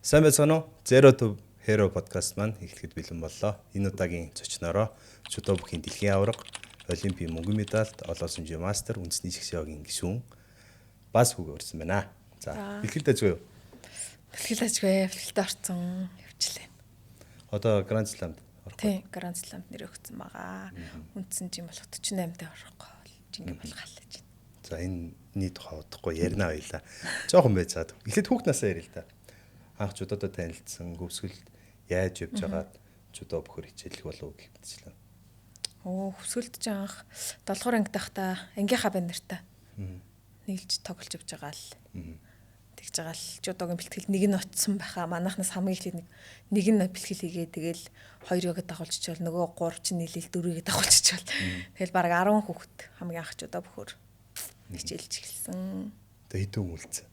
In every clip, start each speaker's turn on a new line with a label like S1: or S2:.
S1: Сайн байцгаана уу? Zero to Hero podcast маань эхлэхэд бэлэн боллоо. Энэ удаагийн зочноороо чудо бүхийн дэлхийн аварга, олимпийн мөнгөн медальт, олон сүмжийн мастер, үндэсний шгшөөгийн гишүүн бас хүүгээ өрсөн байна. За, бэлгэлд ажгүй юу?
S2: Бэлгэлд орсон явчлаа.
S1: Одоо Grand Slam-д
S2: орох. Тийм, Grand Slam-д нэр өгсөн байгаа. Үндсэн жим болох 48-д орохгүй бол жингээ болох л гэж.
S1: За, энэний тухай удахгүй ярина байлаа. Жохон байцаад. Эхлээд хүүхнээсээ ярил л да. Анх чудодоо танилцсан, хөвсгөлд яаж явж байгаад чудо бөхөр хичээлэх болов гэх мэтчлээ.
S2: Хөвсгөлд ч анх 7 дугаар анги тахта ангийнхаа банд нартай нийлж тоглож явж байгаа л. Тэгж байгаа л чудогийн бэлтгэл нэг нь очсон байхаа. Манайхнаас хамгийн ихлийг нэг нь бэлтгэл хийгээ тэгэл 2-ыг дагуулчихвал нөгөө 3 чинь нийлэл 4-ыг дагуулчихвал тэгэл баг 10 хүүхэд хамгийн анх чудо бөхөр хичээлж эхэлсэн.
S1: Тэгээ хэдэн үлдсэн.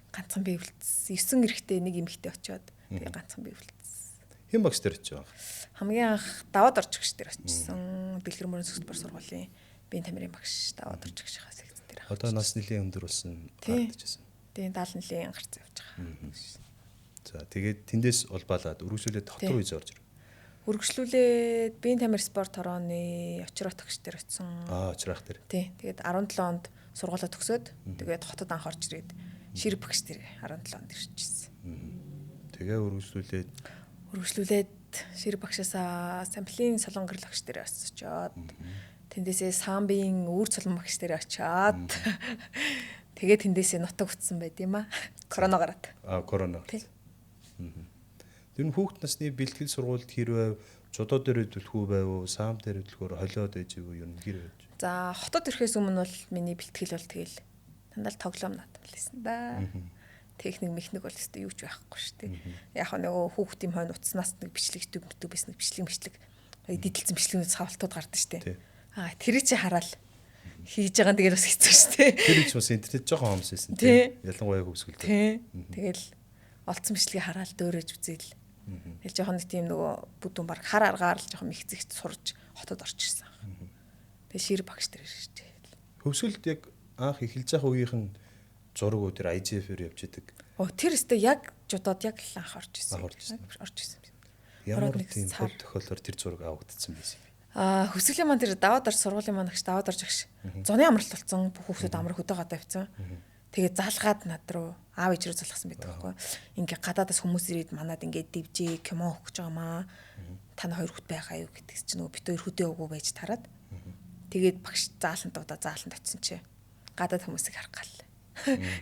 S2: Ганцхан бий үлдсэн. 9 эрэхтэй нэг эмэгтэй очиод тэгээ ганцхан бий үлдсэн.
S1: Хэн багш дээр очив баг?
S2: Хамгийн анх даваад орж гэгч дээр очсон. Бэлгэр мөрөн зөвхөн сургуулийн биеийн тамирын багш даваад орж гэгчийнхаа секц дээр.
S1: Одоо нас нэлийн өндөр болсон гардажсэн.
S2: Тэгээ 70 нэлийн гарц явж байгаа.
S1: За тэгээд тэндээс улбаалаад үргэлжлүүлээд хот руу орж ирв.
S2: Үргэлжлүүлээд биеийн тамир спорт хорооны очроо төгч дээр очсон.
S1: Очроох дээр.
S2: Тий. Тэгээд 17 онд сургуулаа төгсөөд тэгээд хотод анх орж ирээд ширэг багш дээр 17 онд ирчихсэн.
S1: Тэгээ үргэлжлүүлээд
S2: ширэг багшаасаа самплын солон гэрэл багш дээр очиод тэндээсээ самбын үүр цолон багш дээр очиод тэгээ тэндээсээ нутаг утсан байд юм аа. Корона гараад.
S1: Корона. Тэр нь хүүхэд насны бэлтгэл сургуульд хэрвээ чудоо дээр хөдөлгөх байв уу, сам дээр хөдөлгөхөөр холиод байж юу юм хэрэг байж.
S2: За хотод ирэхээс өмнө бол миний бэлтгэл бол тэгэл дандаа тоглоом надад байсан да. Техник механик бол өстой юу ч байхгүй шүү дээ. Яг нөгөө хүүхдийн хойно утаснаас нэг бичлэг төв биш нэг бичлэг дидэлцэн бичлэгнүүд савлтууд гардаг шүү дээ. Тэр чи хараад хийж байгаа нь тэгэл бас хэцүү шүү дээ.
S1: Тэр ч бас интернет жоохон хомс байсан тийм. Ялангуяа хөвсгөлтэй.
S2: Тэгэл олцсон бичлэгийг хараад дөөрөж үзээл. Тэгэл жоохон нэг тийм нөгөө бүдүүн баг хар аргаар л жоохон мэгцэгт сурж хотод орж ирсэн. Тэгээ шир багш дээр ирж.
S1: Хөвсгөлд яг анх эхэлж байгаа үеийнхэн зураг уу тэр IGF-ээр явж идэг.
S2: Тэр өстө яг жудоод яг л анх орж ирсэн. Орж ирсэн.
S1: Ямар тийм тохиолдолд тэр зураг авагдсан байсан бэ?
S2: Хөсгөлийн маань тэр даваад орж сургуулийн маань агш даваад орж агш. Зуны амралт болсон. Бүх хүүхдүүд амар хөдөөгөө тавьсан. Тэгээд залгаад над руу аав ээж рүү залгасан байдаг байхгүй. Ингээ гадаадас хүмүүс ирээд манад ингээ дивжээ кимо өгч байгаамаа. Та хоёр хүүхд байхаа юу гэдгс чи нөгөө бит хоёр хөдөө өгөө байж тараад. Тэгээд багш зааланд очсон чи гадаад хүмүүсийг харах гал.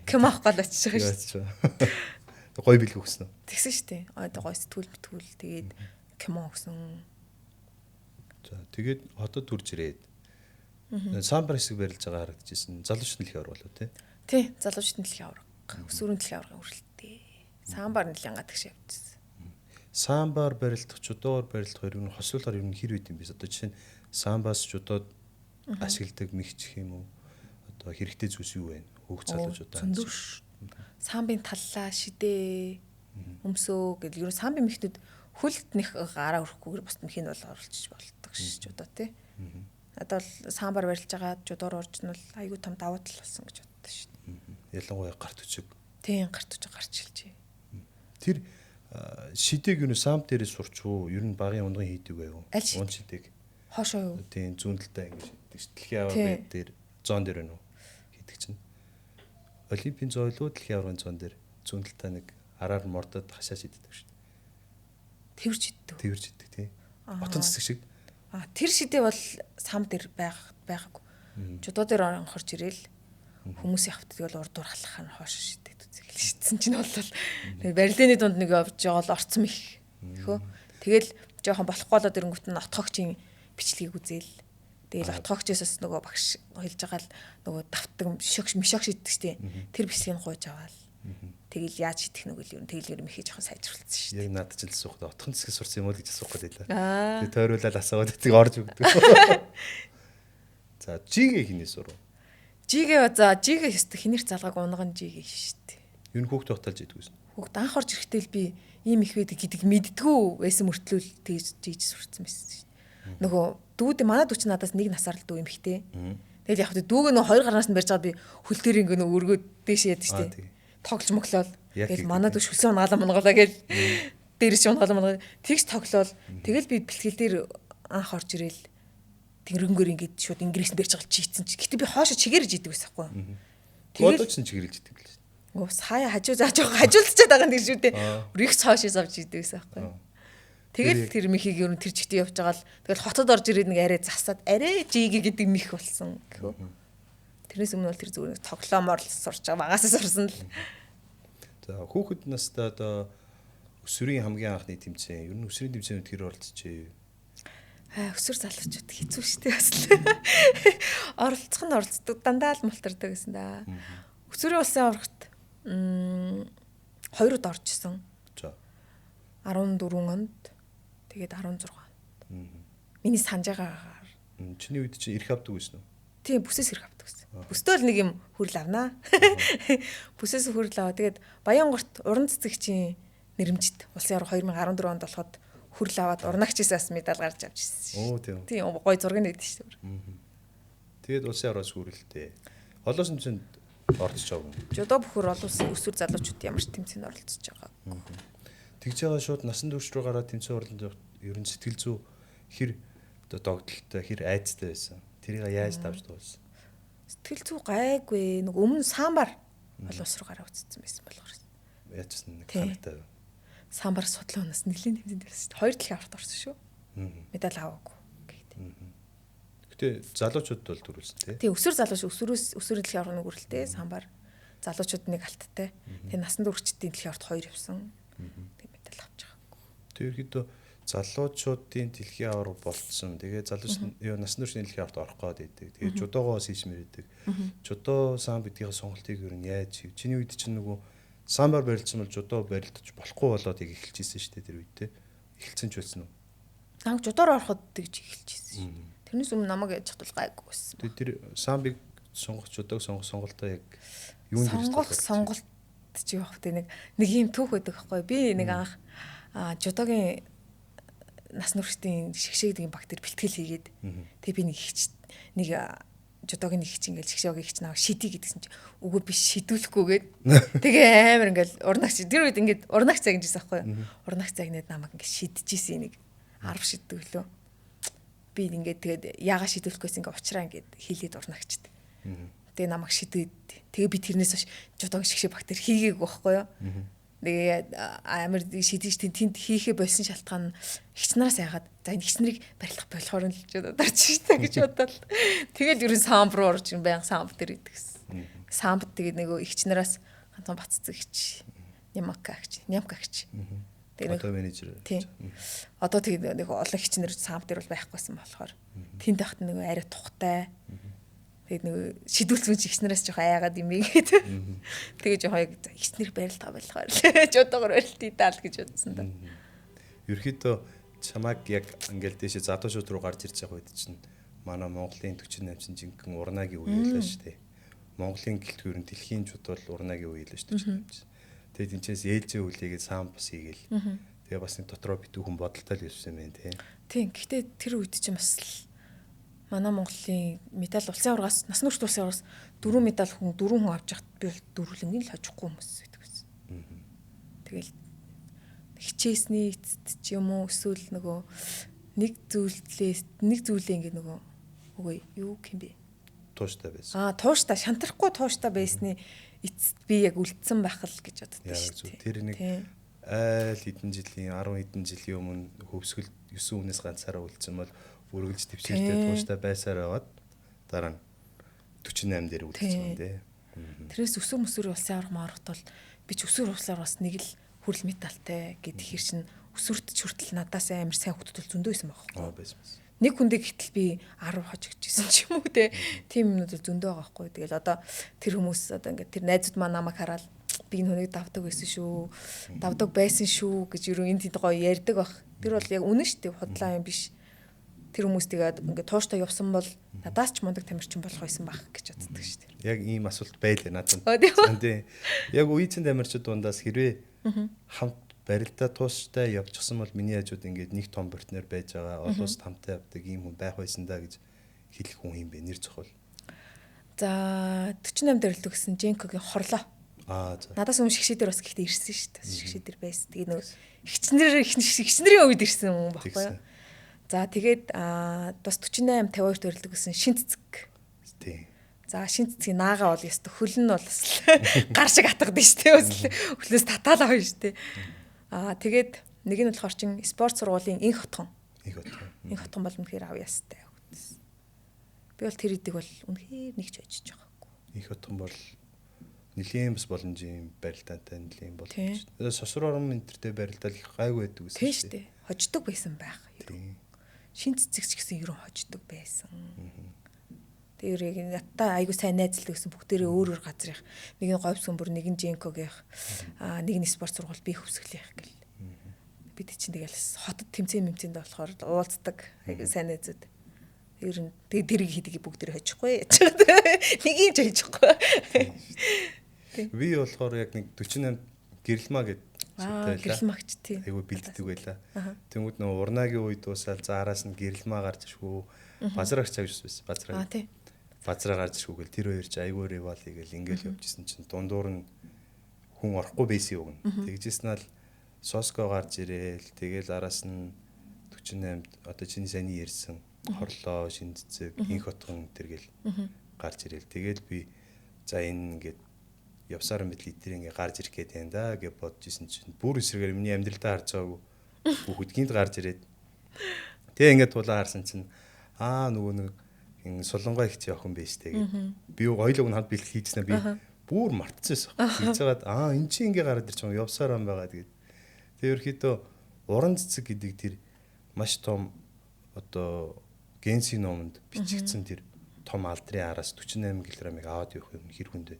S2: Кимо авах гал очиж байгаа шүү.
S1: Гой бэлг өгсөн үү?
S2: Тэгсэн шүү дээ. Гой сэтгүүл тэгээд кимо өгсөн.
S1: За тэгээд хотод төрж ирээд самбар хэсэг барилж байгаа харагдчихсэн. Залуучны дэлхийн аварга болов тий?
S2: Тий, залуучны дэлхийн аварга. Өсвөрийн дэлхийн аварга үргэлжлэдэг. Самбар нэлээд гадагш явчихсан.
S1: Самбар барилдах, чудоор барилдах хоёр нь хослуулахаар ер нь хэр үйд юм бэ? Одоо жишээ нь самбаас чудоод ашигладаг мэгчих юм уу? Одоо хэрэгтэй зүйлс юу вэ? Хүүхд залуучуудаа.
S2: Самбын таллаа шидээ өмсөө гэдэг. Ер нь самбын мэгтүүд хөлд нэг гараа өрөхгүйгээр бус мэхийн бол оруулчих болдог шүү чудоо тий. Одоо бол самбар барилж байгаа чудоор орж нь бол айгүй том давуу тал болсон гэж боддог шүү дээ.
S1: Ялангуяа гарт үчиг.
S2: Тийм гарт үчиг гарч илжээ.
S1: Тэр шидээг юу сам дээрээ сурч уу? Ер нь багын унган хийдэг байв уу?
S2: Уун
S1: шидээг.
S2: Хоошоо юу?
S1: Тийм зүүн талдаа ингэ шиддэг шүү. Дэлхийн аварга дээр зоон дээр байна уу? Хийдэг чинь. Олимпийн зойлоо дэлхийн аваргын зоон дээр зүүн талдаа нэг араар мордод хашаа шиддэг шүү.
S2: Тэрж иддэг
S1: тий. Отон цэцэг шиг.
S2: Тэр шидээ бол сам дээр байгаагүй. Чудоо дээр орж ирээл хүмүүсийн хавтдаг бол урдуур халахаар хоошоо шидээд үзэх хэл шидсэн чинь бол барилданы дунд нэг явж байгаа л орцсон их. Тэгэл жоохон болохгүй болоод ирэнгүүт нь отгогчийн бичлэгийг үзээл. Тэгэл отгогчоос нөгөө багш хэлж байгаа л нөгөө давтдаг мишок шиддэг штеп. Тэр бичлэгийг гуйж аваал. Тэгэл яаж шидэх нүгэл юу тэгэл юм ихий жоохон сайжруулсан шүү дээ.
S1: Яг надад ч л асуух. Отхон цэсгээ сурсан юм уу гэж асуух гэдэг байлаа. Тэгээ тойруулаад асууад тийг орж өгдөг. За, жигээ хинээс сурав.
S2: Жигээ өстө хинэр залгааг унган жигээ шүү дээ.
S1: Юу н хүүхд тогтолж идэг гэсэн.
S2: Хүүхд анх орж ирэхдээ л би ийм их байдаг гэдэг мэддгүү байсан мөртлөө тэгж жиж сурцсан байсан шүү дээ. Нөгөө дүүд манай дүүч надаас нэг насаар л дүү юм ихтэй. Тэгэл яг дүүг нөө хоёр гарнаас нь барьж байгаа би хөл дээр ингээ нөө өргөөд дэш яд штэ. Тоглож моглол. Тэгэл манад шүлсэн унгаалаа монголоо гэл дээрс унгаалаа монголоо. Тэгж тоглоол. Тэгэл би бэлтгэл дээр анх орж ирэл тэнгэрэнгээр ингээд шууд ингээс бэрч байгаа чийцэн чи. Гэтэ би хоошо чигэрж идэг байсан хгүй.
S1: Тэгэл ч чигэрж идэг л шүү.
S2: Оо сая хажуулцаад байгаа юм шүү дээ. Их цоошоо завж идэг байсан хгүй. Тэгэл тэр михийг ер нь тэр чигтээ явж байгаа л тэгэл хотод орж ирээд нэг арай засаад арай жиги гэдэг мих болсон гэхүү. Тэрнээс өмнө бол тэр зүгээр тоглоомоор л сурч байгаа багасаа сурсан л.
S1: За хүүхэд настай одоо өсвөрийн хамгийн анхны тэмцээн ер нь өсвөрийн тэмцээнд тэр оролцчихээ.
S2: Өсвөр залуучууд хэцүү шттэ бас л. Оролцдог дандаа л мултардаг гэсэн да. Өсвөрийн улсын аврагт 2-д оржсэн.
S1: За
S2: 14 онд тэгээд 16 онд. Миний санаж байгаагаар.
S1: Чиний үед чи ирэх авдаг байсан уу?
S2: Тийм бүсээс ирэх авдаг байсан. Бүстэй л нэг юм хүрэл авнаа. Бүсээс хүрэл аваа. Тэгээд Баянгорт уран цэцэгчийн нэрэмжит улсын авраг 2014 онд болоход хүрэл аваад урнагчисаас медаль гарч авч ирсэн.
S1: Оо тийм.
S2: Тийм гоё зураг нэгэд шүү дээ.
S1: Тэгээд улсын аврагаас хүрэлтэй. Олон тэмцээнд оролцож байгаа юм.
S2: Жудо бүхөр олон өсвөр залуучууд ямар ч тэмцээнд оролцож байгаа.
S1: Тэгж байгаа шууд насан турш руу гараад тэмцээн оролцож ер нь сэтгэл зүй хэр одоо догдолтой хэр айцтай байсан. Тэрийг яаж давж дууссан?
S2: Сэтгэл зүй гайгүй. Нэг өмнө самбар олон ус руу гараа үтцсэн байсан болохоор.
S1: Яачсан нэг хамаатай.
S2: Самбар судлаа унаас нэлийн тэмцээнд байсан шүү дээ. 2 дэлхийн аврагт орсон шүү. Медаль аваагүй гэдэг.
S1: Гэтэ залуучууд бол дөрүүлсэн тий.
S2: Тий өсвөр залууч өсвөр дэлхийн аврагын үрэлтэй самбар залуучууд нэг алттай. Тэгээ насан туршидтын дэлхийн аврагт 2 явсан. Тэгээ медаль авч байгаа.
S1: Тэр ихэд залуучуудын дэлхийн авраг болцсон. Тэгээ залууч насан туршийн дэлхийн аврагт орох гээд байдаг. Тэгээ жудогоос хийж мэрдэг. Жудо самб гэдгийн сонголтыг ер нь яаж хийв? Чиний үед чинь нөгөө самбар барилдсан бол жудо барилдаж болохгүй болоод яг эхэлчихсэн шүү дээ тэр үед те. Эхэлсэн ч байсан уу?
S2: Намайг жудоор ороход тэгж эхэлчихсэн шүү. Тэрнээс өмнө намайг яаж чадвал гайгүй байсан.
S1: Тэр самбыг сонгох жудог сонголтоо яг юунд
S2: сонгох сонголт чи явах тэ нэг юм түүх байдаг байхгүй. Би нэг анх жудогийн нас нүрчтийн шгшээ гэдэг бактери бэлтгэл хийгээд тэг би нэг жудогийн нэг хич ингээл шгшээгийн хич наваа шидий гэдгсэн чи үгүй би шидүүлэхгүйгээд тэгээ амар ингээл урнагч тэр үед ингээд урнагч цаг гэжсэн байхгүй. Урнагч цагнаад намайг ингээд шидчихсэн нэг 10 шиддэг лөө. Би ингээд тэгээд яагаад шидүүлэхгүйс ингээд уучраа ингээд хийлээд урнагчд. Тэгээ намайг шидэд. Тэгээ би тэрнээс хойш жудогийн шгшээ бактери хийгээгүй байхгүй юу. Тэгээ амар шидэж тэнд хийхэ болсон шалтгаан ихч нараас яагаад за энэ ихч нарыг барилгах болохоор л дарж штэ гэж бодоод тэгэл ерөн самб руу орж баян самб дээр идэгсэн. Самбд тэгээд нөгөө ихч нараас ганцхан баццэг ихч Нямка ихч.
S1: Тэгээд одоо менежер.
S2: Тийм. Одоо тэгээд нэг олон ихч нар самб дээр бол байхгүйсэн болохоор тэнд тахт нөгөө арай тухтай. Тэгээд нэг шидүүлсэн чи ихснээс жоох аяагаад юм гээд. Тэгээ жоох ихснэр барилтаа болохоор жодогоор барилтыг даал гэж бодсон да.
S1: Ерөнхийдөө чамайг яг ингээл дэше задуушууд руу гарч ирж байгаа үед чинь манай Монголын 48 жинхэнэ урнагийн үе байлаа шүү дээ. Монголын гэлтгүй ер нь дэлхийн чуд бол урнагийн үе байлаа шүү дээ. Тэгээд тэнцээс ээлжээ үлээгээд саам бас хийгээл. Тэгээ бас нэг дотроо битүүхэн бодолтой л явсан юм байна
S2: тийм. Гэхдээ тэр үед чинь бас манай Монголын медаль улсын аврагаас нас нүрт улсын аврагаас 4 медаль хүн 4 хүн авч яхад би бол дөрвөлнгийн л хожихгүй хүмүүс байдаг байсан. Тэгэл хичээсний эцэд ч юм уу эсвэл нөгөө нэг зүйлээ ингэ нөгөө үгүй юу юм бэ?
S1: Тууштай байсан.
S2: Тууштай шантрахгүй тууштай байсны эцэд би яг үлдсэн байх л гэж боддоо шүү дээ.
S1: Тэр нэг айл хэдэн жилийн 10 хэдэн жилийн өмнө хөвсгөл 9 хүнээс ганцаараа үлдсэн бол үргэлж төвчээртэй тууштай байсаар аваад дараа нь 48 дээр үлдсэн юм дээ.
S2: Тэрээс өсвөр улсын авраг маргат бол би ч өсвөр улсаар бас нэг л хүрэл медальтай гэдэг хэр чин өсвөрт ч хүртэл надаас амар сайн хөтөлбөр зөндөө байсан байхгүй.
S1: Байсан.
S2: Нэг хүндээ гэтэл би 10 хожигдчихсэн ч юм уу те. Тим юмнууд зөндөө байгаа байхгүй. Тэгэл одоо тэр хүмүүс одоо ингээд тэр найзууд маань намайг хараад би энэ хүнийг давдаг байсан шүү. Давдаг байсан шүү гэж юу энэ тийм гоё ярьдаг баг. Тэр бол яг үнэн шүү дээ. Худлаа юм биш. Тэр хүмүүс тэгээд ингээд тууштай явсан бол надаас ч мундаг тамирчин болох байсан баг гэж боддог шүү дээ.
S1: Яг ийм асуулт байлаа надад. Тийм. Яг үеийн тамирчид дундаас хэрвээ хамт барилдаа тууштай явчихсан бол миний хажууд ингээд нэг том партнер байж байгаа олон улс хамтаа явдаг ийм хүн байх байсан да гэж хэлэх хүн юм бэ нэр зохиол.
S2: За 48 дээр л төгссөн Женкогийн хорлоо.
S1: За.
S2: Надаас өмнө шгшээ дээр бас гэхдээ ирсэн шүү дээ. Шгшээ дээр байсан. Тэгээ нөгөө хичнэрийн үед ирсэн юм баггүй юу. За тэгээд бас 48 52 төрөлдөг гэсэн шин цэцэг.
S1: Тийм.
S2: За шин цэцгийн наагаа бол ёстой хөл нь бол бас гар шиг атгад шүү дээ. Хөлөөс татаалаа байна шүү дээ. Тэгээд нэг нь болохоор чин спорт сургуулийн инх хотхон. Инх хотхон бол үнэхээр авъя ястай. Би бол тэр идэг бол үнэхээр нэг ч очиж байгаагүй.
S1: Инх хотхон бол нэлийн бас боломжийн барилдаатай нэлийн боломж. Сосор орон энтертэй барилдал гайгүй байдаг гэсэн
S2: шүү дээ. Хождог байсан байх. Шин цэцэгч гэсэн ерөн хождог байсан. Тэр надтай айгу сайн найзлдаг гэсэн бүгдээрээ өөр өөр газрынх. Нэг нь говьсон бүр, нэг нь Женкогийнх, нэг нь спорт сургууль би хөвсгөлийнх гэл. Бид чинь тэгэл хотод тэмцээнд болохоор уулздаг айгу сайн найзууд. Ер нь тэрийг хийдгийг бүгдээрээ хожихгүй. Нэг юм ч хожихгүй.
S1: Би болохоор яг нэг 48 гэрэлмаа гэдэг
S2: гэрэлмаагч тийм.
S1: Айгу бэлддэг байла. Тэнгүүд нөгөө урнагийн үед дуусаад заараас нь гэрэлмаа гарч иршгүй. Базраагч авч байсан. Базраа гарч иршгүйгээл тэр хоёр ч айгу ривал хийгээл ингээл явжсэн чинь дундуур нь хүн орохгүй байсан юм. Тэгжсэн нь Соско гарч ирээл тэгэл араас нь 48 одоо чиний саяны ярьсан хорлоо, шин цэцэг, инх хотхон тэргээл гарч ирээл тэгэл би за энэ ингээд явсаар мэт литер ингээ гарч ирэх гээд байна да гэж бодож исэн чинь бүр эсрэгээр миний амьдралдаа харж байгаагүй хүүхэд гинт гарч ирээд тэгээ ингээ тулаа харсан чинь нөгөө нэг Солонгой ихч явах юм байж тэгээ би ойлог нь хад бэлтгэх хийжснэ би бүр мартчихсан хийцээд эн чинь ингээ гараад ирчих юм явсаар юм байгаа тэгээд тэр ерөөхдөө уран цэцэг гэдэг тэр маш том одоо генсийн номонд бичигдсэн тэр том алдрын араас 48 кг-ыг аваад явах юм хэр хүнд вэ?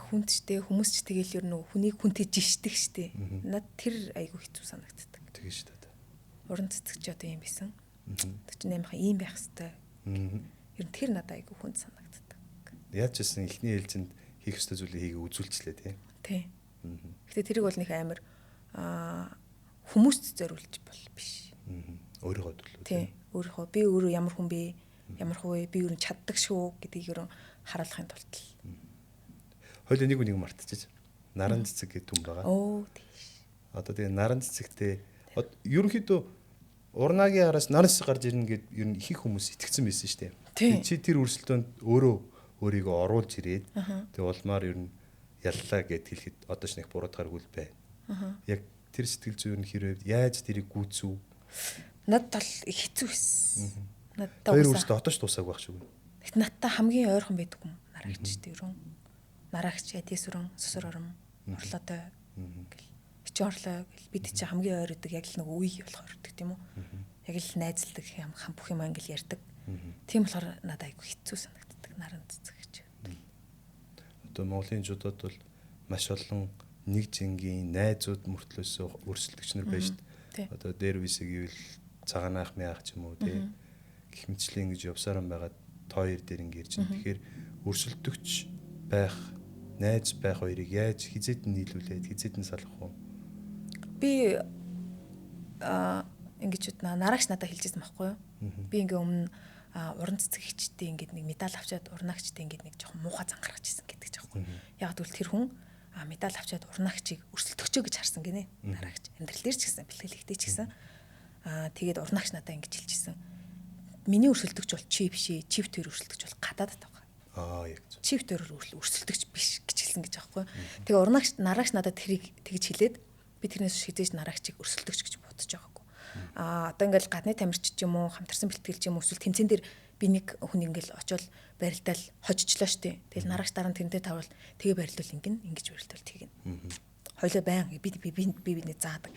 S2: Хүнд ч дээ хүмүүс ч тэгэл ер нь хүнийг хүнтэй жишдэг штэ. Над тэр айгу хэцүү санагддаг.
S1: Тэгээ шүү дээ.
S2: Уран цэцэг ч одоо юм байсан. 48-ын ийм байх хэвээр. Ер нь тэр надад айгу хүнд санагддаг.
S1: Яаж ч гэсэн эхний ээлжинд хийх ёстой зүйлийг хийгээ үзүүлчихлээ
S2: тий. Гэтэ тэрийг бол нэг амар хүмүүст зориулж бол биш.
S1: Өөрийгөө төлөө.
S2: Тий. Өөрийнхөө би өөрөө ямар хүн бэ? Ямар хувэ би ер нь чаддаг шүү гэдгийг ер нь харуулахын тулд.
S1: Хойло нэг мартчихэж. Наран цэцэг гэдэг хүн байгаа.
S2: Тийш.
S1: Одоо тэгээ наран цэцэгтэй ерөнхийдөө урнагийн араас наран цэцэг гарч ирнэ гэд ер нь их хүмүүс итгэцэн байсан шүү дээ. Чи тэр өрсөлдөөнд өөрийгөө оруулж ирээд тэгээ улмаар ер нь яллаа гэд хэлэхэд одоо ч нэг буруудахааргүй л байна. Яг тэр сэтгэл зүйн хэрэг яаж тэрийг гүйцүү?
S2: Надад бол хэцүү байсан. Надад
S1: хоёр өрсөлдөө одоо ч дуусаагүй байх шүү.
S2: Тэгт надтай хамгийн ойрхон байдаг юм нарагчтай ерөн. Нарагч эдисүрэн сосор ором орлоотой гэл хичээ орлоо гэл бид чи хамгийн ойр өгдөг яг л нэг үе болохоор өгдөг тийм үү яг л найзалдаг хам бүх юм англи ярьдаг тийм болохоор надад айгу хэцүү санагддаг наран цэцэг гэж.
S1: Одоо Монголын жудод бол маш олон нэг жингийн найзууд мөртлөөсөө өрсөлдөгч нар байж шээ. Одоо дээр висэг ивэл цагаанаах мяах ч юм уу тий гэх мэтчлэн ингэж явсаар байгаа тоор дээр ингэ ирж байна. Тэгэхээр өрсөлдөгч байх найз байх хоёрыг яаж хизээд нь нийлүүлээд хизээд нь салах вэ?
S2: Би ингэж нараагч надад хэлжсэн байхгүй юу? Би ингээ өмнө уран цэцэг хичтэй ингээд нэг медаль авчаад урнаагчтай ингээд нэг жоохон муухай зангарч ирсэн гэдэг ч аахгүй. Яг гэвэл тэр хүн медаль авчаад урнаагчийг өрсөлдөгчөө гэж харсан гинэ. Нараагч амьдрал дээр ч гэсэн бэлгэлэгтэй ч гэсэн тэгээд урнаагч надад ингэж хэлжсэн. Миний өрсөлдөгч бол чи биш ээ. Чив төр өрсөлдөгч бол гадаад тавга.
S1: Яг
S2: чив төр өрсөлдөгч биш гэж хэлсэн гэж аахгүй. Тэгээ урнаагч нараагч надад тэрийг тэгж хэлээд би тэрнээс шидэж нараагчийг өрсөлдөгч гэж бодож байгаагүй. Одоо ингээл гадны тамирч ч юм уу хамтарсан бэлтгэл ч юм уу эсвэл тэмцэн дээр би нэг хүн ингээл очиод барилдаал хожижлоо штэ. Тэгэл нараагч дараа нь тэрнтэй тавал тэгээ барилдвал ингэж барилдвал тэгнэ. Хойлоо байн бидний заадаг.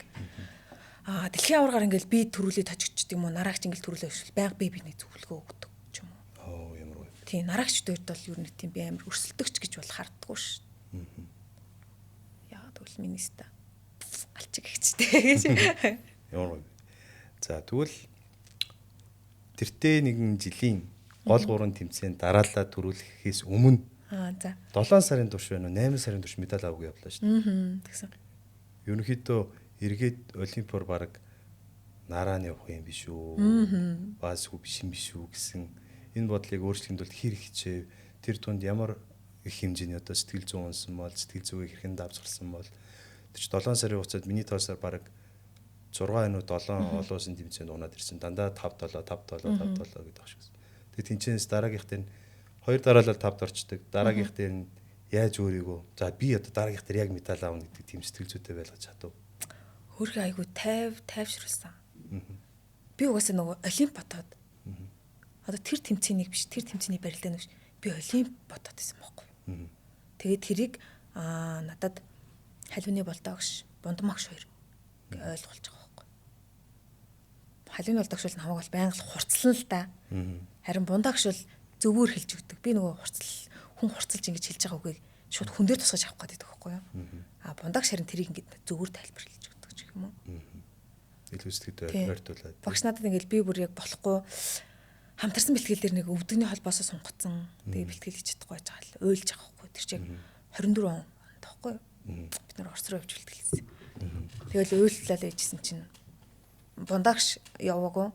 S2: Дэлхийн аваргаар ингээл би төрүүлээд хожигчд юм уу нараагч ингээл төрүүлээ өшөл байнга биний зөвлөгөө өгдөг ч юм уу.
S1: Ямар вэ?
S2: Тийм нараагчдод бол ер нь тийм би амар өрсөлдөгч гэж бол харддаггүй ш. Яагаад гэвэл министа алчиг ихчтэй гэж.
S1: Ямар вэ? За тэгвэл тэртээ нэгэн жилийн гол 3 тэмцээнд дараалал төрүүлэхээс өмнө 7 сарын турш байна уу 8 сарын турш медаль авах явлаа шүү дээ.
S2: Тэгсэн.
S1: Ерөнхийдөө эргээд олимпиор баг нараа нь явах юм биш үү? Баасгүй биш юм биш үү гэсэн энэ бодлыг өөрчлөхөнд бол хэр хичээв? Тэр тунд ямар их хэмжээний одоо сэтгэл зүйн унсан бол сэтгэл зүгийг хэрхэн давзгарсан бол 47 сарын хугацаанд миний тоосоор бараг 6 өнөө 7 олон улсын тэмцээнд унаад ирсэн. Дандаа 5-7 гэдэг багш гэсэн. Тэгээд тэнцэнээс дараагийнх дээр 2 дараалал 5-д орчдөг. Дараагийнх дээр нь яаж өөрийгөө за би одоо дараагийнх дээр яг медаль аавна гэдэг тийм сэтгэл зүйтэй байлгаж чадав.
S2: Хөргөө айгу тайвшруулсан. Би угаасаа нөгөө олимп ботоод. Одоо тэр тэмцээнийг биш, тэр тэмцээний барилдааны биш. Би олимп ботоод байсан байхгүй. Тэгээд тэрийг надад халиуны болдогш, бундамагш хоёр ойлгуулж байгаа байхгүй. Халиуны болдогш бол намайг бол байнга хурцлан л да. Харин бундагш бол зөвөр хэлж өгдөг. Би нөгөө хүн хурцлж ингэж хэлж байгаа үгийг шууд хүн дээр тусгаж авах гэдэг байхгүй юу? Бундагш харин тэрийг ингэж зөвөр тайлбар хэлж өгдөг ч юм уу.
S1: Илүү сэтгэлдээ ойртуулаад.
S2: Багш надад ингэж би бүр яг болохгүй хамтарсан бэлтгэл дээр нэг өвдөгний холбоосоо сунгацсан. Тэгээ бэлтгэл хийж чадахгүй байж байгаа л ойлж байгаа байхгүй. Тэр чинь 24 он таахгүй юу? Бид нар Орос руу явж бэлтгэлсэн. Тэгэл уйллал байжсэн чинь бундагш яваагүй.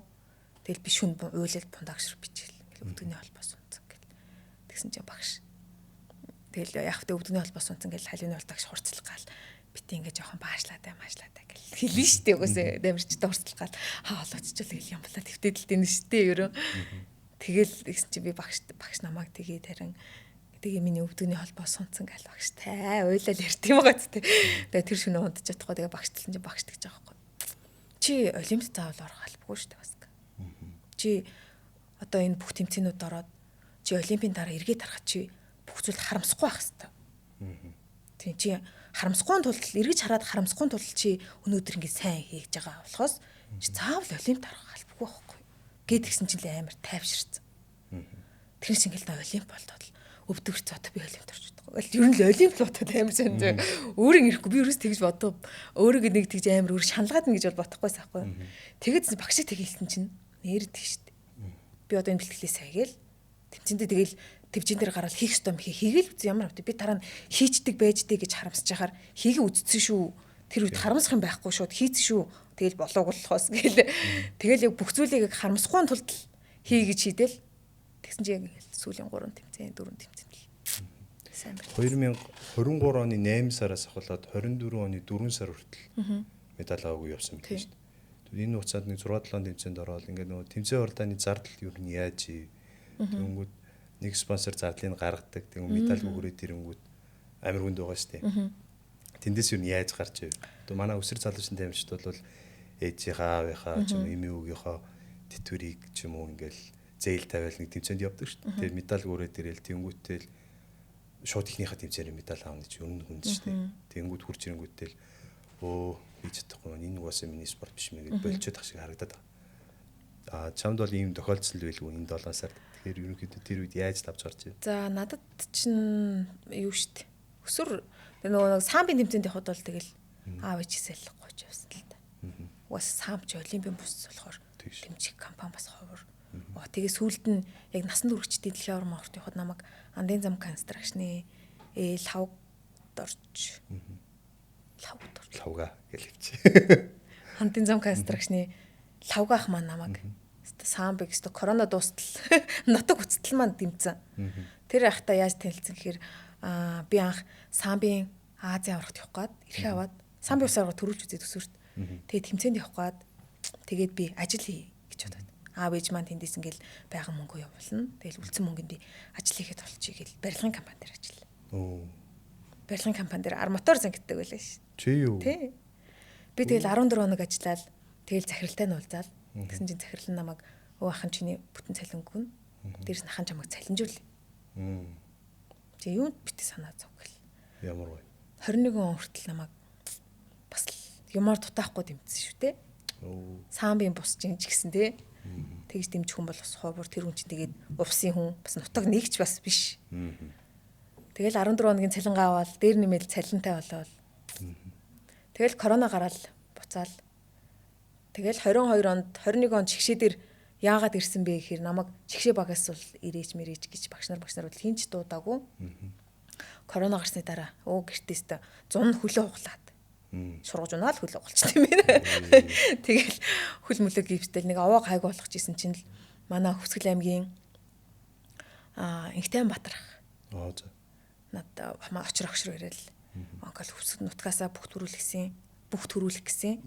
S2: Тэгэл би шүн уйлал бундагш руу бичээл. Өвдөгний холбоос унтсан гэл. Тэгсэн чинь багш. Тэгэл яг хөтэ өвдөгний холбоос унтсан гэл халиуны болдогш хурцлах гал бит ингээ жоохон баашлаатай гэл хэлнэ штэ угсаа дамирчтай хурцлах гал олооччихвол тэгэл юм болоо твтэдэлтэй нь штэ ерөө. Тэгэл тэгсэн чинь би багш намайг тэгээд харин тэгээ миний өвдөгний холбоос унтсан гал багштай уйлал ярьд юм байгаа ч тэгээ тэр шөнө унтж чадахгүй тэгээ багштлан чинь багш тэгж байгаа байхгүй. Чи олимпиад заавал орох албагүй штэ бас. Чи одоо энэ бүх тэмцээнүүд ороод чи олимпийн дараа эргээд харахад чи бүх зүйл харамсахгүй байх хэвээр. Тийм чи харамсахгүй тулд эргэж хараад харамсахгүй тулд чи өнөөдөр ингэ сайн хийж байгаа болохоос чи заавал олимпиад орох албагүй байхгүй. Гэт гисэн чинь амар тайвширсан. Тэр чинь ингээл олимп болдод өвдөгч цот би олимпиад орж байгаа. Ер нь л олимп бодоод амар сайн. Өөрөө ирэхгүй би ерөөс тэгж бодов. Өөрийгөө нэг тэгж амар өөр шаналгаад ин гэж бол бодохгүйс аахгүй. Тэгээд багшиг тэг хэлсэн чинь нэрдэг штеп. Би одоо энэ бэлтгэлээс хайгээл тэмцэндээ тэгэл төвжин дээр гараад хийх ёстой юм хийгээл үз ямар авт би дараа нь хийчдэг байждэг гэж харамсаж яхаар хийгээ үздсэн шүү. Тэр үед харамсах юм байхгүй шууд хийцэн шүү. Тэгэл болоог болохоос гээл. Тэгэл яг бүх зүйлийг харамсахгүй тулд хий гэж хийдэл. Тэгсэн чинь яг сүүлийн 3 тэмцээн 4 тэмцээн л. Сайн байна. 2023 оны
S1: 8 сараас ахуулаад 24 оны 4 сар хүртэл медаль аваагүй явсан байх шүү дээ. Энэ хугацаанд нэг 6-7 тэмцээнд ороод ингээд нөгөө тэмцээн уралдааны зардал юу нь яаж тэгэнгүүт нэг спонсор зардлыг гаргадаг. Тэгвэл медаль өгөрөөд ирэнгүүт амир хүнд байгаа шүү дээ. Тэндээс юу нь яаж гарч ив. Одоо манай өсөр залуучсан тамирчид бол ээжийнхаа аавынхаа ч юм уу эмээ өвгийнхөө тэтгэврийг ч юм уу ингээл зээл тавиал нэг тэмцээнд явдаг шүү дээ. Тэгээд медаль өгөрөөд ирээл тэнгүүтэл шууд ихнийхээ тэмцээний медаль аавна гэж өрнө хүнд шүү дээ. Тэнгүүд хурж ирэнгүүтэл би чадахгүй энэ угаасаа миний спорт биш мэ гэж болчиход ах шиг харагдаад байгаа. Чамд бол ийм тохиолдол байлгүй энэ 7 сард. Тэгэхээр ерөнхийдөө тэр үед яаж давж гарч ив?
S2: За надад чинь юу штэ. Өсөр нөгөө самбын тэмцээнд явхад бол тэгэл аав ээжээсээ л гооч явсан л та. Угаасаа самч олимпийн бус болохоор тэмцэх компани бас ховор. Тэгээ сүүлд нь яг насан туршидтын дэлхийн аврам аварт явхад намайг Андын зам констракшны лавд орж
S1: лавга гэж хэлчих.
S2: Андын зам констракшны лавгаах маань намайг самбыг өстө корона дуустал нутаг үцтэл маань дэмцэн. Тэр ахта яаж танилцсан гэхээр би анх самбын Азийн аврагт явах гээд эрхээ аваад самбын усаараа төрүүлж үзээд өсвөрт. Тэгээд тэмцээнд явах гээд тэгээд би ажил хий гэж бодоод. Аав ээж маань тэндээс ингээл байгаль мөнгө явуулна. Тэгэл үлдсэн мөнгөнд би ажил хийхэд болчих гээл барилгын компани дээр ажиллаа. Барилгын компани дээр арматур зангиддаг байлаа ш.
S1: Чи юу?
S2: Тий. Би тэгэл 14 хоног ажиллаад тэгэл захиралтай нь уулзаал. Тэгсэн чинь захирал нь намайг өө ахын чиний бүтэн цалингүй. Дээрс нь ахын чамайг цалинжуулъя. Чи юу битээ санаа зовгөл.
S1: Ямар вэ?
S2: 21 он хүртэл намайг бас юмар дутаахгүй дэмжсэн шүү дээ. Самбын бус чинь ч гэсэн тий. Тэгж дэмжих хүн бол бас ховор тэр хүн чинь тэгээд увсын хүн бас нутаг нэгч бас биш. Тэгэл 14 хоногийн цалингаа аваад дээр нэмэл цалинтай болоод. Тэгэл корона гараад буцаал. Тэгэл 22 онд 21 онд чигшээ дээр яагаад ирсэн бэ гэхээр намайг чигшээ багаас бол ирээч мэрээч гэж багш нар бол хинч дуудаагүй. Корона гарсны дараа гэртээсээ 100 хөлөө хуглаад. Сургаж унаа л хөлөө хугалчихсан юм байна. Тэгэл хөл мөлөө гипстэл нэг овоо гайг болгож исэн чинь л манай Хүсгэл аймгийн Инхтайн Батрах. надад очир ирэл онкол хүсэг нутгаасаа бүх төрүүлэх гэсэн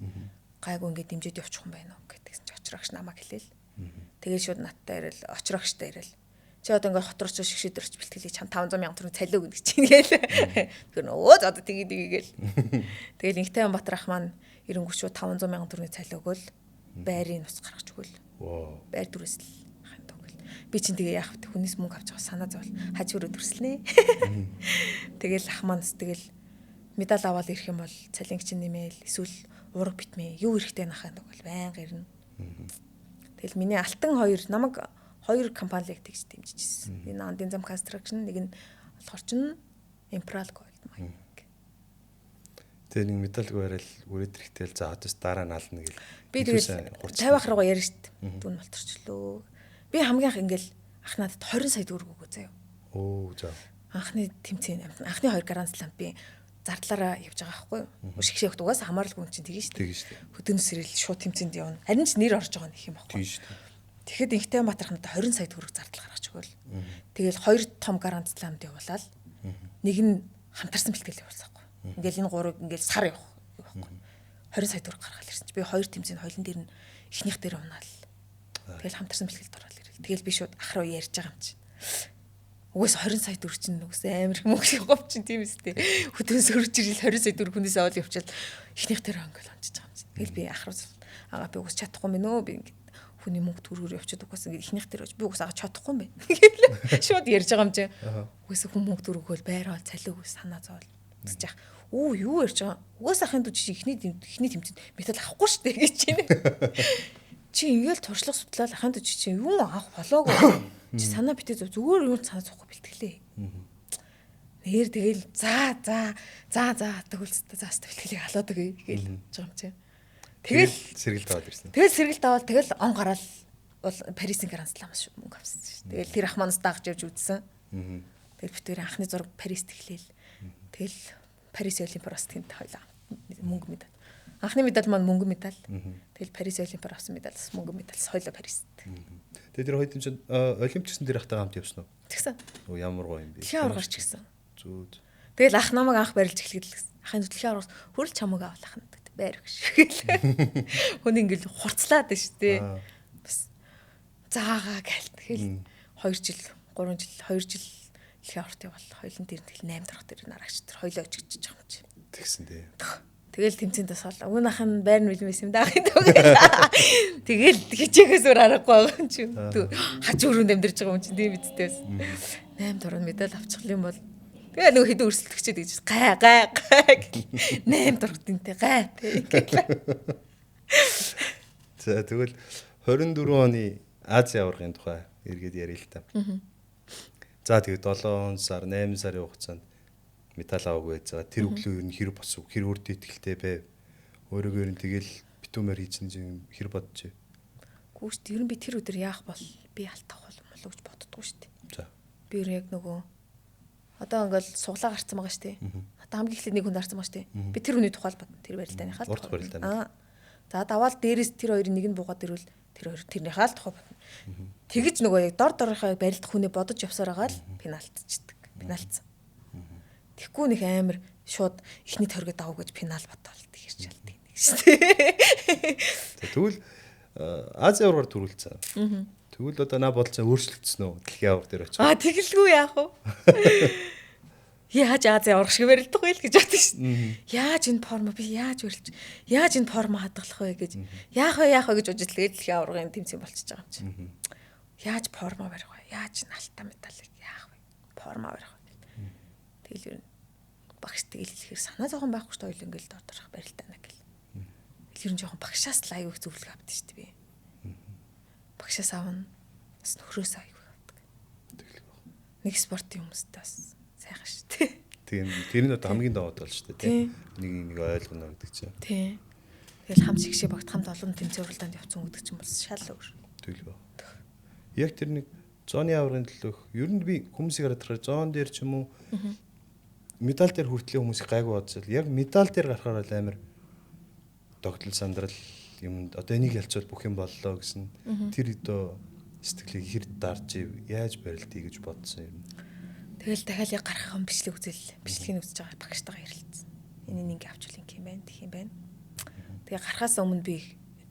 S2: гайгүй ингээд дэмжиж явчих юм байна уу гэдгийгсэн чи очир агш намайг хэлээл. Тэгээд шууд надтай ирэл очир агштай ирэл. Чи одоо ингээд хот руу ч шигшээдэрч бэлтгэлээ чам 500 сая төгрөг цалиу гэдэг чинь гээл. Тэгэхээр өө одоо тэгээд. Тэгэл Инхтэй Баатар ах маань ирэнгүү шууд 500 сая төгрөгийн цалиу өгөөл байрын нус гаргаж өгөөл. Байр дүрээс л ахын төгөл. Би чинь тэгээ яах вэ? Хүнээс мөнгө авч байгаа санаа зовл хажуураа төрслээ. Тэгэл ах маань тэгэл медаль аваад ирэх юм бол цалинг чинь нэмээл эсвэл ураг битмээ юу эрэхтэй нахаа төгөл байнга ирнэ. Тэгэл миний алтан намайг 2 компаниг тэгж дэмжижсэн. Энэ Андын зам construction нэг нь болохоор чинь Imperial Gold Mine.
S1: Тэгээ нэг медаль барайл үрээд ирэхтэл за одоо дараа нь ална гэл.
S2: Би тэгэл 50 ах руугаа ярина шүү дээ. Дүн болторчлоо. Би хамгийн анх ингээл ах надад 20 сая төгрөг өгөө заяа.
S1: За.
S2: Анхны тэмцээн анхны 2 Grand Slam би зардлаараа явж байгаа байхгүй юу? Шигшээ өгд угаас хамааралгүй юм чинь тэгэн шүү дээ. Хөдөөс ирэл шууд тэмцээнд явна. Харин ч нэр орж байгаа нэг юм байхгүй юу? Тэгэхэд Инхтэй Баатар хамт 20 сая төгрөг зардал гаргаж өгөөл. Тэгэл 2 том Grand Slam-д явуулаад нэг нь хамтарсан бэлтгэл явуулсаахгүй. Ингээл энэ 3-ыг ингээл сар явах байхгүй. 20 сая төгрөг гаргал ирсэн чи би 2 тэмцээнд хойлон дээр нь ихнийх дээр унаал. Тэгэл хамтарсан бэлтгэлд ороод ирэл. Тэгэл би шууд ах руу ярьж байгаа юм чи. Угаас 20 сая төгрөг чинь угаас амар их мөнгө шиг гов чинь тийм үстэй. Хөдөөс өрж ирэл 20 сая төгрөг хүнээс аваад явчихал ихнийх дээр ингээл онцож байгаа юм чи. Тэгэл би ах руу би угаас чадахгүй мэн өө би ингээд хүний мөнгө төрөөр явчихад угаас ингээд ихнийх дээр би угаас аваад чадахгүй юм байна. Шууд ярьж байгаа юм чи. Угаас хүн мөнгө төрөөгөл байраа цалиуг санаа зовол. Тэгж яах. Юу ярьж байгаа. Угаас ахын дүү чи ихний тэмцээнд метал авахгүй шүү дээ гэж чинь. Чи ингээл туршлага судлаад ахын дүү чи юу авах болоогүй. Чи санаа битээ зүгээр юу санаа зовхгүй бэлтгэлээ. Нэр тэгэл за төгөлцтэй заастаа бэлтгэлийг халаад өгье гээл жаа юм чи. Тэгэл
S1: сэргэлт аваад ирсэн.
S2: Тэгэл он гараал бол Парисын Grand Slam-аас мөнгө авсан шүү дээ. Тэгэл тэр ах манаас дагж явж үзсэн. Тэгэл битээр анхны зураг Парист эхлээл. Тэгэл Парис Олимпиароос тэнд хойлоо мөнгө медаль. Анхны медаль маань мөнгө медаль. Тэгэл Парис Олимпиар авсан медальс мөнгө медальс хойлоо Парист.
S1: Тэгээ тэр хоёрын чинь олимпичсэн дээр ахтай хамт явсан уу?
S2: Тэгсэн.
S1: Ямар гоё юм бэ?
S2: Дэлхийн аваргач гисэн.
S1: Зүг.
S2: Тэгэл ах намайг анх барилж эхлэхэд л гэсэн. Ахын дэлхийн аваргаас хөрл чамаг авах нь байр гэж. Хүн ингээл хурцлаад байна шүү дээ. Бас заагаа гээл. Тэгэл 2 жил 2 жил дэлхийн аварт явал хоёулын дээр тэгэл 8 дарах дээр нарагч тэр хоёлоо очиж байгаа юм чи.
S1: Тэгсэн дээ.
S2: Тэгэл тэмцээнд тасаал. Өвн ах нь байр нь билмэс юм даа гэдэг. Тэгэл хичээгээс өөр аргагүй байгаа юм чи. Хажуурын амьдарч байгаа юм чи тийм бидтэй. 8 дурын медаль авчихлаа юм бол тэгээ нөгөө хэдэн өрсөлдөгчтэй гэж гай 8 дургтэнтэй гай.
S1: За тэгвэл 24 оны Ази аваргын тухай эргээд ярил л та. За тэгээд 7 сар 8 сарын хугацаанд медаль аваагүй байцгаа тэр өглөө ер нь хэр босов хэр өөртөө итгэлтэй байв. Өөрөөгөө ер нь тэгэл битүүмээр хийсэн чинь хэр бодож вэ?
S2: Гүү шүү дээ. Ер нь би тэр өдөр яах бол би алтах болов гэж боддгоо шүү дээ. За. Би яг нөгөө одоо ингээл суглаа гарцсан байгаа шүү дээ. Одоо хамгийн эхлээд нэг хүн гарцсан байгаа шүү дээ. Би тэр хүний тухай бодно. Тэр барилдааныхаа тухай. За даваал дээрээс тэр хоёрын нэг нь буугаад ирвэл тэр хоёр тэрнийхээ л тухай бодно. Тэгэж нөгөө яг дорынхаа барилдах хүнээ бодож явсаар байгаа л пенальтчдаг. Пенальтсан. Тэгэхгүй нэг амар шууд ихний торгод давуу гэж пенал бодоол тэгэрч ялдаг нэг шүү дээ.
S1: Тэгвэл Ази аваргаар төрүүлсэн. Тэгвэл одоо наа бодолцоо өөрчлөгдсөн үү? Дэлхийн авар дээр очив.
S2: Тэгэлгүй яах вэ? Яаж Ази аврах шиг барилдах вэ гэж бодсон шүү дээ. Яаж энэ форма би яаж барилж яаж энэ форма хадгалах вэ гэж яах вэ гэж бодож тэгээд дэлхийн аваргын тэмцээн болчихж байгаа юм чинь. Яаж форма барих вэ? Яаж алтан медалийг яах вэ? Форма барих вэ? Тэгэл юу багш тэгэл хэлэхээр санаа зовхон байхгүй шүү дээ. Хоёул ингээл доторх барилдаана гэл. Тэр нь жоохон багшаас л аягүй зөвлөгөө авдаг шүү дээ би. Багшаас авна. Бас нөхрөөс аягүй авдаг. Нэг спортын хүмүүстэй бас сайхан шүү дээ.
S1: Тийм тэр нь одоо хамгийн даваад бол шүү дээ. Нэг ойлгоно гэдэг чинь.
S2: Тийм. Тэгэл хам шигшээ багт хамт олон тэмцээн уралдаанд явцсан гэдэг чинь бас шал өөр.
S1: Тэгэл. Яг тэр нэг зооны аваргын төлөөх ер нь би хүмүүсийг хараад байгаа зоон дээр ч юм уу медаль дээр хүртлээ хүмүүсийг гайгүй бодсоо. Яг медаль дээр гарахаар л амар тогтол сандрал юм одоо энийг ялцвал бүх юм боллоо гэсэн тэр одоо сэтгэлийг хэр дарж яаж барилдъя гэж бодсон юм.
S2: Тэгэл дахиад яг гарахын бичлэг бичлэгийг үзэж байгаа багштайгаа ярилцсан. Энийг ингэ авчвал ингэ юм байна, тэх юм байна. Тэгээ гарахаас өмнө би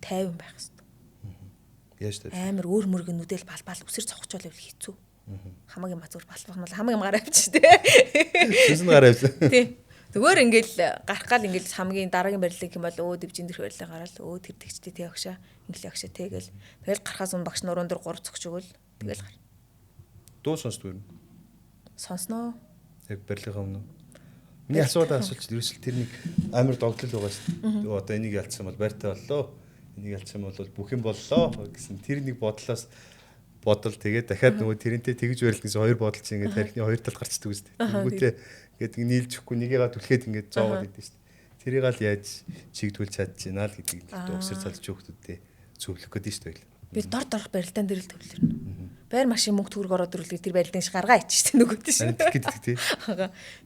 S2: тайван байх хэрэгтэй.
S1: Яаж тайван?
S2: Амар өөр мөргө нүдэл балбал үсэр цогчвол хэцүү. Хамаагийн мазуур балбах нь хамаагийн гараа авчих тээ.
S1: Сүнс нь гараа авчих.
S2: Тий. Зүгээр ингээл гарах гал ингээл хамгийн дараагийн барилга юм бол дэвжин дэх барилга гараад тэр тэгчтэй тий агшаа ингээл агшаа тэгэл гарахаас өмнө багш нуруунд дөр 3 цогч өгөөл тэгэл гар.
S1: Дуу сонсдгүй юм.
S2: Сонсноо.
S1: Яг барилгын өмнө. Миний асуудал асуулч ерөөсөл тэр нэг амар догтлол байгаа шүү дээ. Одоо энийг ялцсан бол байртай боллоо. Энийг ялцсан бол бүх юм боллоо гэсэн тэр нэг бодлоос бодол тэгээд дахиад нөгөө тэрнтэй тэгж барилт гэсэн хоёр бодол чинь ингээд тарихны хоёр тал гарчдаг үстэй. Тэнгүүтээ ингээд нийлжихгүй нэгийгээ түлхээд ингээд зоогоод идэв шүү дээ. Тэрийг л яаж чигдүүл чадчихна л гэдгийг өгсөр цалж хүүхдүүдтэй зөвлөх гэдэг шүү дээ.
S2: Би дор дорх барилдаан дээр л төвлөрнө. Байр машин мөнгө төгрөг ороод ирүүлээ тэр барилдаан шиг гаргаа ичж тэ нөгөөд шүү.
S1: Гэдэг тий.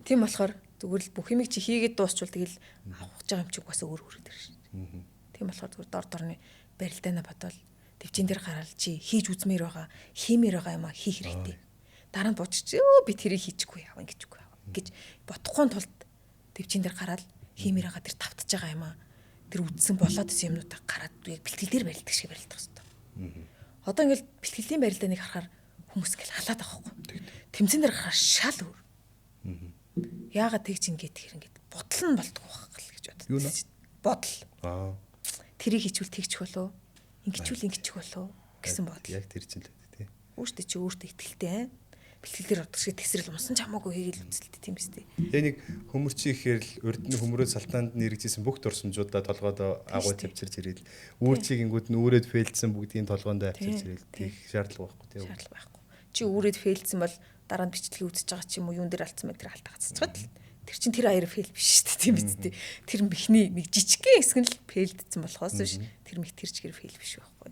S2: Тийм болохоор зүгээр л бүх юмыг чи хийгээд дуусчвал тэгэл авах гэж байгаа юм чи бас өөр хүрээд ирж шүү. Тийм болохоор зүгээр дор дорны барилдаанаа бодвол дэвжин дээр гараал чи хийж үзмээр байгаа, хиймээр байгаа юм а хийх хэрэгтэй. Дараа нь бодчих би тэрийг хийчихгүй яав ингэжгүй яав гэж бодохгүй тулд дэвжин дээр гараал хиймээр байгаа тэр тавтаж байгаа юм а тэр үдсэн болоод исэн юмнуудаа гараад яг бэлтгэл дээр барилдаг шиг барилдах хэрэгтэй. Одоо ингээл бэлтгэлийн барилдааныг харахаар хүмүүс ингээл халаад байгаа байхгүй. Тэмцэн дээр гарахаар шал өөр. Яагаад тэгж ингээд тэр ингээд бодол нь болдгоо байх гэж боддог. Бодол. Тэрийг хийчихвэл тэгчих болов. Ингэчүүл ингэчих болов гэсэн бодол.
S1: Яг тэр чинь л тий.
S2: Өөртөө чи өөртөө итгэлтэй. Бэлтгэл дээр ордог шиг тесрэл унсан ч хамаагүй хийгээл үзэлтэй тийм биз дээ.
S1: Тэгээ нэг хөмөрчий ихээр л урд нь хөмрөө салтаанд нэрэгжсэн бүх дурсамжуудаа толгойдоо агуй тавьчирч ирээд үүрчийг ингүүд нь үүрээд фейлдсэн бүгдийн толгоондоо авчирч ирээд тийх шаардлага байхгүй тий.
S2: Шаардлага байхгүй. Чи үүрээд фейлдсэн бол дараа нь бичлэгийг үзэж байгаа чи юм уу юун дээр алдсан бэ тэр алдаа гацчихад л. Тэр чин тэр аяар фейл биш шүү дээ тийм биз дээ. Тэр бихний нэг жижигхэн хэсэг нь л фейлдсэн болохоос биш. Тэр мэг тэр чигээр фейл биш байхгүй.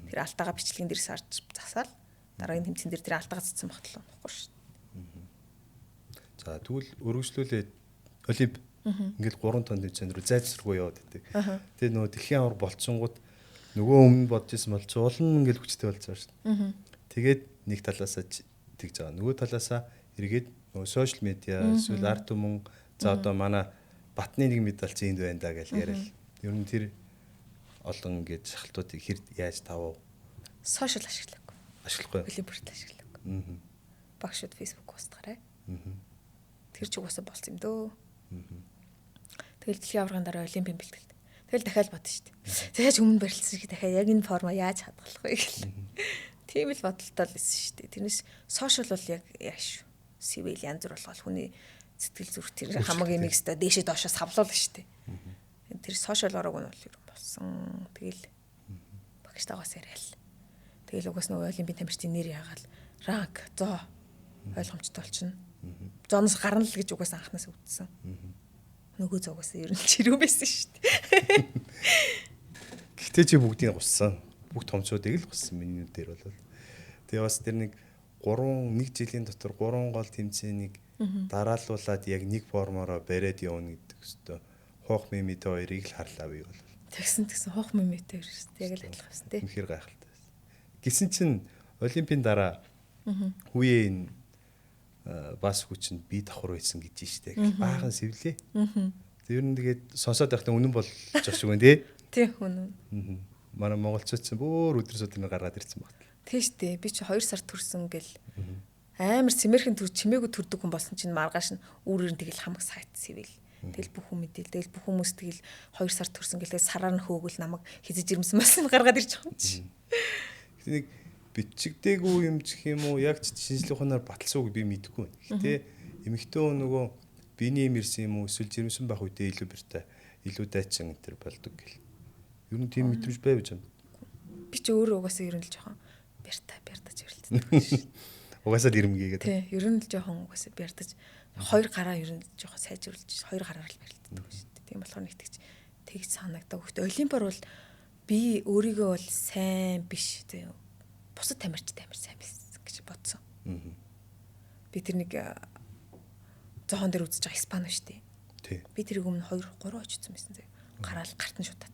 S2: Тэр алдаагаа бичлэгэн дээр сарж засаал дараагийн тэмцэн дээр тэр алдаагаа цэцсэн багтлаа болохгүй шүү.
S1: За тэгвэл өргөжлүүлээд олимп ингээл 3 тонн тэмцээн рүү зайлшгүй яваад байдаг. Тэгээ нөгөө дэлхийн авар болцсонгууд нөгөө өмнө бодож исэн бол цуулан ингээл хүчтэй болж байгаа шүү. Тэгээд нэг талаасаа тэгж байгаа. Нөгөө талаасаа эргээд нөгөө сошиал медиа эсвэл арт түмэн за одоо манай батны нэг медаль зээнд байна да гэж яриад. Ер нь тэр олон ингээд шахалтуудыг хэр яаж тавав?
S2: Сошиал ашиглав.
S1: Ашиглахгүй.
S2: Олимпиад ашиглав. Багшуд фейсбુક постгараа. Тэр ч угаасаа болсон юм дөө. Тэгэл дэлхийн аваргын дараа олимпийн бэлтгэл. Тэгэл дахиад бодсон шүү дээ. Тэгэж өмнө барилдсан шиг дахиад яг энэ форма яаж хадгалах вэ гэх. Тийм л бодолтой л байсан шүү дээ. Тэрнээс сошиал бол яг яаш шүү. Сивил янз бүр болгоод хүний сэтгэл зүрх тэр хамаагийн нэг өстө дээшээ доошоо савлуулна шүү дээ. Тэр сошиал орог нь бол юм болсон. Тэгэл багштайгаас яриад. Тэгэл угаас нөгөө олимпийн тамирчдын нэр яагаад ранк зоо ойлгомжтой болчихно. Зооноос гарна л гэж угаас анханаас үүдсэн. Нөгөө зоогоос ер нь чирүү байсан шүү дээ.
S1: Гэхдээ чи бүгдийг гуссан. Бүх томчуудыг л гуссан миний дээр бол. Тэгээ бас тэр нэг 1 жилийн дотор 3 гол тэмцээнийг дараалуулад яг нэг формороо бариад явна гэдэг өстө хоох мемэд хоёрыг л харлаа би бол.
S2: Тэгсэн хоох мемэд хоёр шүү дээ. Яг л адилхан шүү дээ.
S1: Үнэхээр гайхалтай байсан. Гисэн чинь олимпийн дараа хүүе бас хүчин би давхар байсан гэж штэ. Баахан сэвлээ. Тэр нь тэгээд сонсоод байхдаа үнэн болж шиг байна тий.
S2: Тий үнэн.
S1: Манай монголчууд ч бүр өдөр өдрөөр гаргаад ирсэн багт.
S2: Тий штэ. Би чи 2 сар төрсөн гэл амар цэмэрхэн төр чимээгүй төрдөг хүн болсон чинь маргааш нь үүрээр нь тэгэл хамаг сайт сэвэл. Тэгэл бүх хүн мэдээл. Тэгэл бүх хүмүүс тэгэл 2 сар төрсөн гэлээ сараар нь хөөгөл намайг хизэж ирмсэн байсан гаргаад ирж байгаа юм чи.
S1: Нэг бичигдээгүй юм чих юм уу яг шинжлэх ухаанаар баталсууг би мэдэхгүй байна. Гэтэ эмэгтэй нөгөө биений юм ирсэн юм уу эсвэл жирэмсэн байх үедээ илүү бэртэй илүү дайчин энэ төр болдог гэл. Ер нь тийм мэдрэмж байв гэж байна.
S2: Би ч өөрөө угаасаа ер нь л жоохон бяртаж ирэлцдэг.
S1: Угаасаа ирмгээ гэдэг.
S2: Тий, ер нь л жоохон угаасаа бяртаж 2 гараа ер нь жоохон сайжруулж 2 гараар л барилддаг шүү дээ. Тийм болохоор нэг тэгж санагдав. Гэхдээ олимпиар бол би өөрийгөө бол сайн биш тий. Бусад тамирчтай амар сайн байсан гэж бодсон. Би тэр нэг зохон дээр үзэж байгаа Испани шүү дээ.
S1: Тий.
S2: Би тэрийг өмнө 2 3 очсон байсан зэ. Гараал гарт нь шуудаад.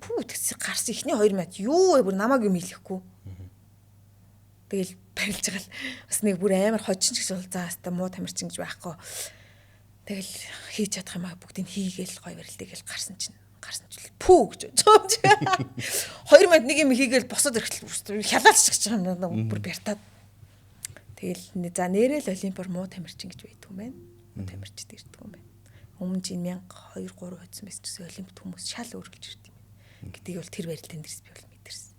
S2: Пүү тэгс гарсан ихний 2 минут юу вэ бүр намайг юм хэлэхгүй. Тэгэл барилж байгаа л бас нэг бүр амар хожин ч гэж бол за хаста муу тамирчин гэж байхгүй. Тэгэл хийж чадах юм аа бүгдийг хийгээл гоё барилдыг гарсан чинь пүү гэж бодож байгаа. 2000 нэг юм хийгээл босоод ирэхэл хялаалч гэж байгаа юм бүр бяртаад. Тэгэл за нэрэл олимпиар муу тамирчин гэж байдгүй юм байна. Муу тамирчид ирдэг юм байна. Өмнө жин 1000 2 3 хоцсон байсан ч гэсэн олимпиад хүмүүс шал өөрлөж ирдэг юм. Гэдгийг бол тэр барилдаан дээрс би бол мэдэрсэн.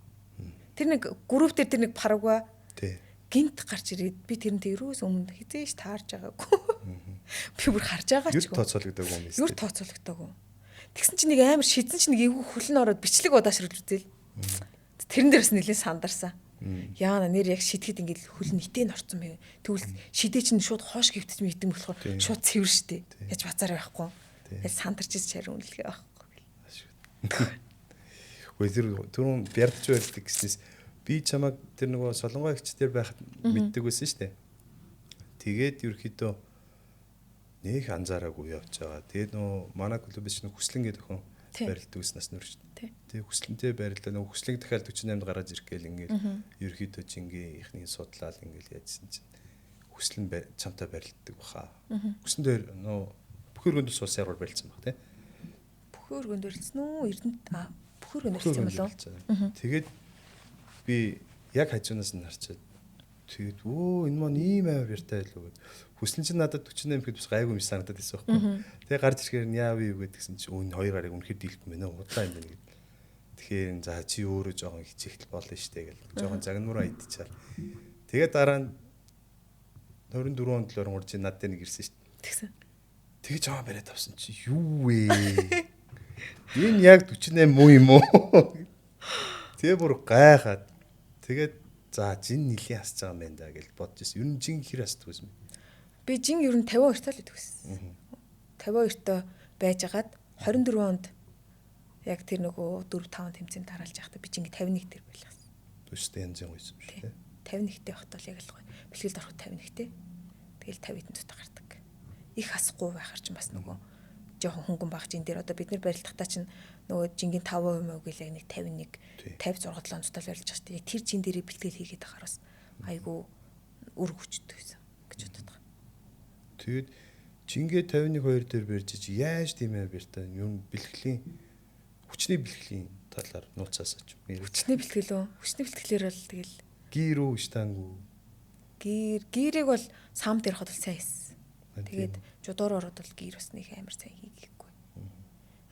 S2: Тэр нэг групп дээр тэр нэг парагва гинт гарч ирээд би тэрнтэй ерөөс өмнө хизээш таарж байгаагүй. Би бүр харж байгаа ч
S1: юу тооцоологдоогүй юм байна.
S2: Юу тооцоологдоогүй. Тэгсэн чинь нэг амар шидсэн чинь нэг эвгүй хөлн ороод бичлэг удаашрал үзэл. Тэрэн дээрс нэлээд сандарсан. Яана нэр яг шидэхэд ингээд хөл нитэн орцсон байв. Тэгвэл шидээ чинь шууд хоош гэвтэж мэдэн болохоор шууд цэвэр штэ. Яаж базар байхгүй. Яаж сандарч ич чар үнэлгээ байхгүй.
S1: Үгүй түрүүн бярдж байлдаг гэснээс би чамаг тэр нөгөө солонгой ихчдэр байхад мэддэг байсан штэ. Тэгээд ерөөхдөө нэг анзаараагүй явж байгаа. Тэгээд нөгөө манай клубээс нэг хүслэн гэдэг охин барилддаг гэснээс нөрч. Тэгээд хүслэнтэй барилдаа нөгөө хүслэг дахиад 48-д гараад иргээл ингээл ерөөхдөө жингийн ихний судлаал ингээл яажсэн чинь хүслэн чамтай барилддаг баха. Хүслэн дээр нөгөө бүхэр гүнд ус яруур барилдсан баг тий.
S2: Бүхэр гүнд барилдсан уу? Эрдэнэт бүхэр гүнд барилдсан болов.
S1: Тэгээд би яг хажуунаас нь харчаад тэгээд энэ маань ийм амар яртай байлгүй гэд. Хүслэн чинь надад 48 гэхэд бас гайгүй юм санагдаад байсан байхгүй. Тэгээ гарч ирэхээр яав юу гэдгсэн чинь энэ хоёр гарыг үнэхээр дийлэх юм байна. Удлаа юм байна гэд. Тэгэхээр за чи өөрөө жоохон хичээхэл болно штэ гэл. Жоохон загнуураа идчихээр. Тэгээ дараа нь 24 онд л орж над дээр нэг ирсэн штэ.
S2: Тэгсэн.
S1: Тэгээ жаа бариад авсан чи юу вэ? Энэ яг 48 муу юм уу? Тэгээ бүр гайхаад тэгээд за жин нилийн хасж байгаа юм байна да гэж бодож ирсэн. Ер нь жин хэр хасдаг байсан бэ?
S2: Би жин ер нь 52 тал гэдэг байсан. 52 тоо байжгаад 24 онд яг тэр нөгөө 4 5 тэмцээнд дараалж байхдаа би жинги 51 дээр байлгасан.
S1: Төстэй янз янз байсан шүү дээ.
S2: 51-тэй хотол яг л гоё. Бэлгэлд ороход 51-тэй. Тэгэл 50 хэдэн цута гардаг. Их хасахгүй байхаар ч бас нөгөө жоохон хөнгөн баг жин дээр одоо бид нар барилдахдаа чинь нөгөө жингийн 5% мөгөл яг нэг 51 56 7 цутал барилж байгаа шүү дээ. Яг тэр жин дээрээ бэлтгэл хийгээд ахаар бас айгүй үр хүчтэй байсан гэж бодод байгаа.
S1: Тэгээд жингээ 51 2 дээр барьж чи яаж тийм ээ бэртэ юм бэлтгэлийн хүчний бэлтгэлийн талаар нууцаасаач.
S2: Хүчний бэлтгэл үү? Хүчний бэлтгэлээр бол тэгэл
S1: гир үү штангу.
S2: Гирийг бол сам дээр хадвал сайн хийсэн. Тэгээд жудуур ороод бол гир бас нэг амар сайн хийгээгүй.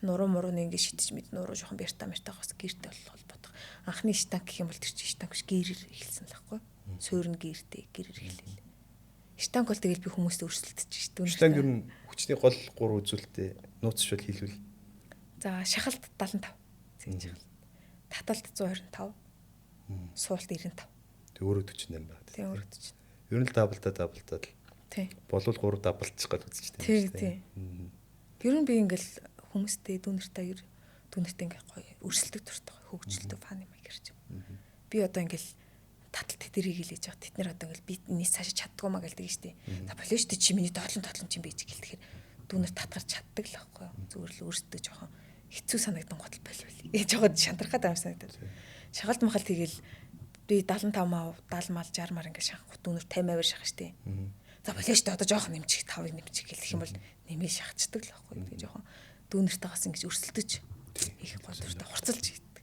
S2: Нуруу муруу нэг ингэ шидэж мэд нуруу жоохон бяртаа бас гиртэй бол холбодог. Анхны штанг гэх юм бол тэр чинь штанг биш гирээр эхэлсэн л байхгүй. Суурн гиртэй гирээр эхэллээ. Штанг бол тэгэл би хүмүүст өрсөлдөж шүү дээ.
S1: Штанг юу хүчний гол 3 үзүүлэлтээ нууцшвал хийлвэл.
S2: За шахалт 75. Зин шахалт. Таталт 125. Суулт 95.
S1: Тэг өөрөө 48 байна.
S2: Тэг өөрөө 40.
S1: Ер нь л даблтаад л. Тий. Болвол 3 даблчих гал үзэж
S2: тээ. Тий. Ер нь би ингээл хүмүүстэй дүүнэртэй ингээ гоё өрсөлдөг дуртай хөгжилтэй фан юм гэрч. Би одоо ингээл таталт тэрийг хэлээж байгаа. Тэд нэр одоо ингээл би энэс цаашаа чаддгүй маа гэлдэг штеп. За болоо штеп чи миний доотлон чинь байж гэл тэгэхээр дүүнэр татгарч чаддаг л байхгүй юу. Зүгээр л өөрсдөө жоохон хэцүү санагдан готл болвол. Жоохон шантрахад амар санагдаад. Шагалт махал тэгэл би 75 маа 70 мал 60 мар ингээ шахах дүүнэр 50-аар шахах штеп. За болоо штеп одоо жоохон нэмчих 5-ыг нэмчих гэх юм бол нэмээ шахацдаг л байхгүй юу. Тэгээ жоохон дүүнэртэй бас ингэж өрсөлдөж их годортой хурцлж хийдэг.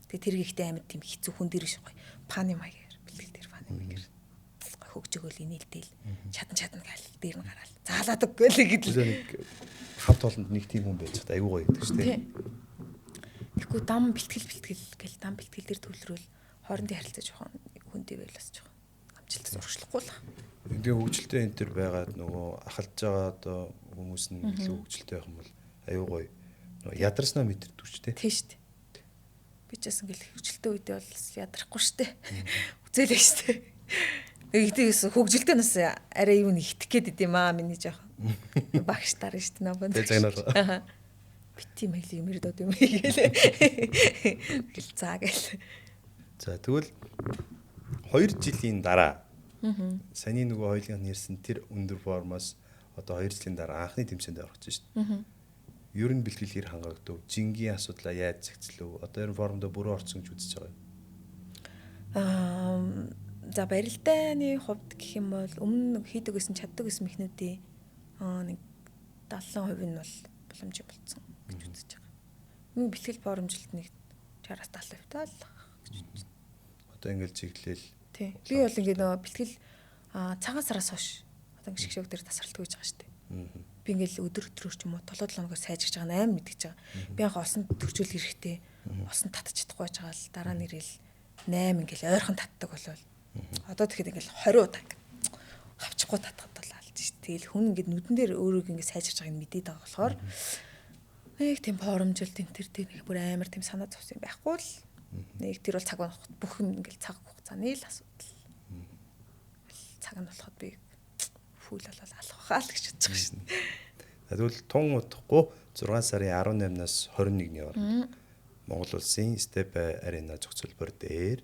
S2: Тэгээ тэр ихтэй амьд тийм хэцүү хүн дээр ш гоё. Паны маягаар бэлтгэл дээр паны маягаар хөгжөөгөл инээлтэл чадна гал дээр нь гараал. Заалаадаг гэлээ гэдэл.
S1: Хавт олонд нэг тийм хүн байж та аюу гоё гэдэг шүү дээ.
S2: Тэгэхгүй дам бэлтгэл гэл дам бэлтгэл дээр төлрөөл хоорондын харилцаа жоохон хүндээ байл бас жоохон амжилт зуршлахгүй л.
S1: Тэгээ хөгжилтэй энэ төр байгаад нөгөө ахалж байгаа одоо хүмүүс нь илүү хөгжилтэй байх юм бол аюу гоё. Ядарснаа мэдэрдэг ч тийм
S2: шүү дээ. Би ч бас ингээл хөгжилтэй үедээ бол ядрахгүй шүү дээ. Үзээлээ шүү дээ. Нэгдээс хөгжилтэй нас арай юу нэг итгэх гээд идэм аа миний жоох багш дараа шүү дээ набанд.
S1: Тэгээ
S2: бити мэл юм ирдод юм гэлээ. Гэл заа гэл.
S1: За тэгвэл 2 жилийн дараа саний нөгөө хоёулын нэрсэн тэр өндөр формоос одоо 2 жилийн дараа анхны тэмцээнд орох гэж шүү дээ. Ер нь бэлтгэл хэр хангагдав? Жингийн асуудлаа яаж зэгцлэв? Одоо ер нь формдо бүрөө орсон гэж үзэж байгаа юм.
S2: За барилдааны хувьд гэх юм бол өмнө хийдэг гэсэн чаддаг гэсэн мехнүүдийн нэг 70% нь бол боломжтой болсон гэж үзэж байгаа. Миний бэлтгэл боломжилт нэг 60-70% таа л гэж үзэж байна.
S1: Одоо ингээл чиглэл.
S2: Тий. Би бол ингээд нөгөө бэлтгэл цагаан сараас хойш одоо ингээд шгшөг дээр тасралтгүй гэж байгаа шүү дээ. Би ингээл өдөр өдрөөр ч юм уу 7-7 хоногоор сайжирч байгаа 8 мэдгэж байгаа. Би яг олсон төгжүүл хэрэгтэй. Олсон татчих чадахгүй байж байгаа л дараа нь ирэл 8 ингээл ойрхон татдаг болвол одоо тэгэхэд ингээл 20 удаа хавчихгүй татхад бол алж ш. Тэгэл хүн ингээд нүдэн дээр өөрийгөө ингээд сайжирч байгааг нь мэдээд байгаа болохоор нэг тийм форумжил тентэр дээр нэг бүр амар тийм санаа зовсон байхгүй л нэг тэр бол цаг бүх юм ингээл цаг хугацааны л асуудал. Цаг нь болоход би фул болол алах хаа л гэж бодож байгаа шин.
S1: Тэгвэл тун удахгүй 6 сарын 18-наас 21-ний хооронд Монгол улсын Step Arena зохицуулбар дээр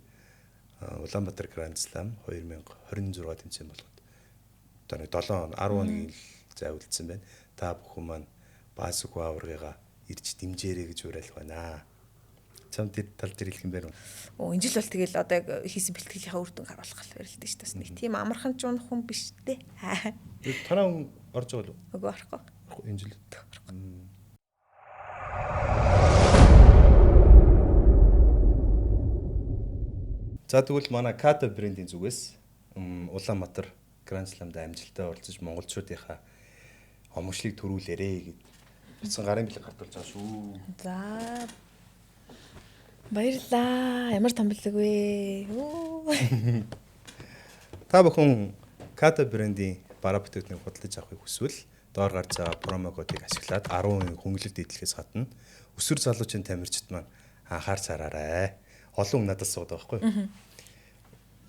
S1: Улаанбаатар Grand Slam 2026 тэмцээн болгоод одоо нэг 7 10 хоногийн зайвуулсан байна. Та бүхэн маань Баасгүй аваргыгаа ирж дэмжээрэй гэж уриалах байна. Цам тэр тал дээр хэлэх юм байна уу?
S2: Энэ жил бол тэгэл одоо яг хийсэн бэлтгэлийнхаа үр дүн харуулах гал барилдаа шүү дээ. Нэг тийм амархан ч хүн биш дээ.
S1: Танаа хүн орж байгаа юу?
S2: Үгүй орохгүй.
S1: Энэ жил. За тэгвэл манай Kata брендийн зүгээс Улаанбаатар Grand Slam-д амжилттай оролцож монголчуудынхаа омгшлыг төрүүлээрэй гэд бицэн гарын бэлэг хартуулж байгаа шүү.
S2: За баярлаа. Ямар том бэлэг вэ?
S1: Та бүхэн Kata брендийн бараа бүтээгдэхүүнийг худалдаж авахыг хүсвэл доор гарч байгаа промо кодыг ашиглаад 10% хөнгөлөлт идэлхээс гадна өсвөр залуучийн тамирчид маань анхаарч хараарай. Олон хүн надад суудаг байхгүй юу?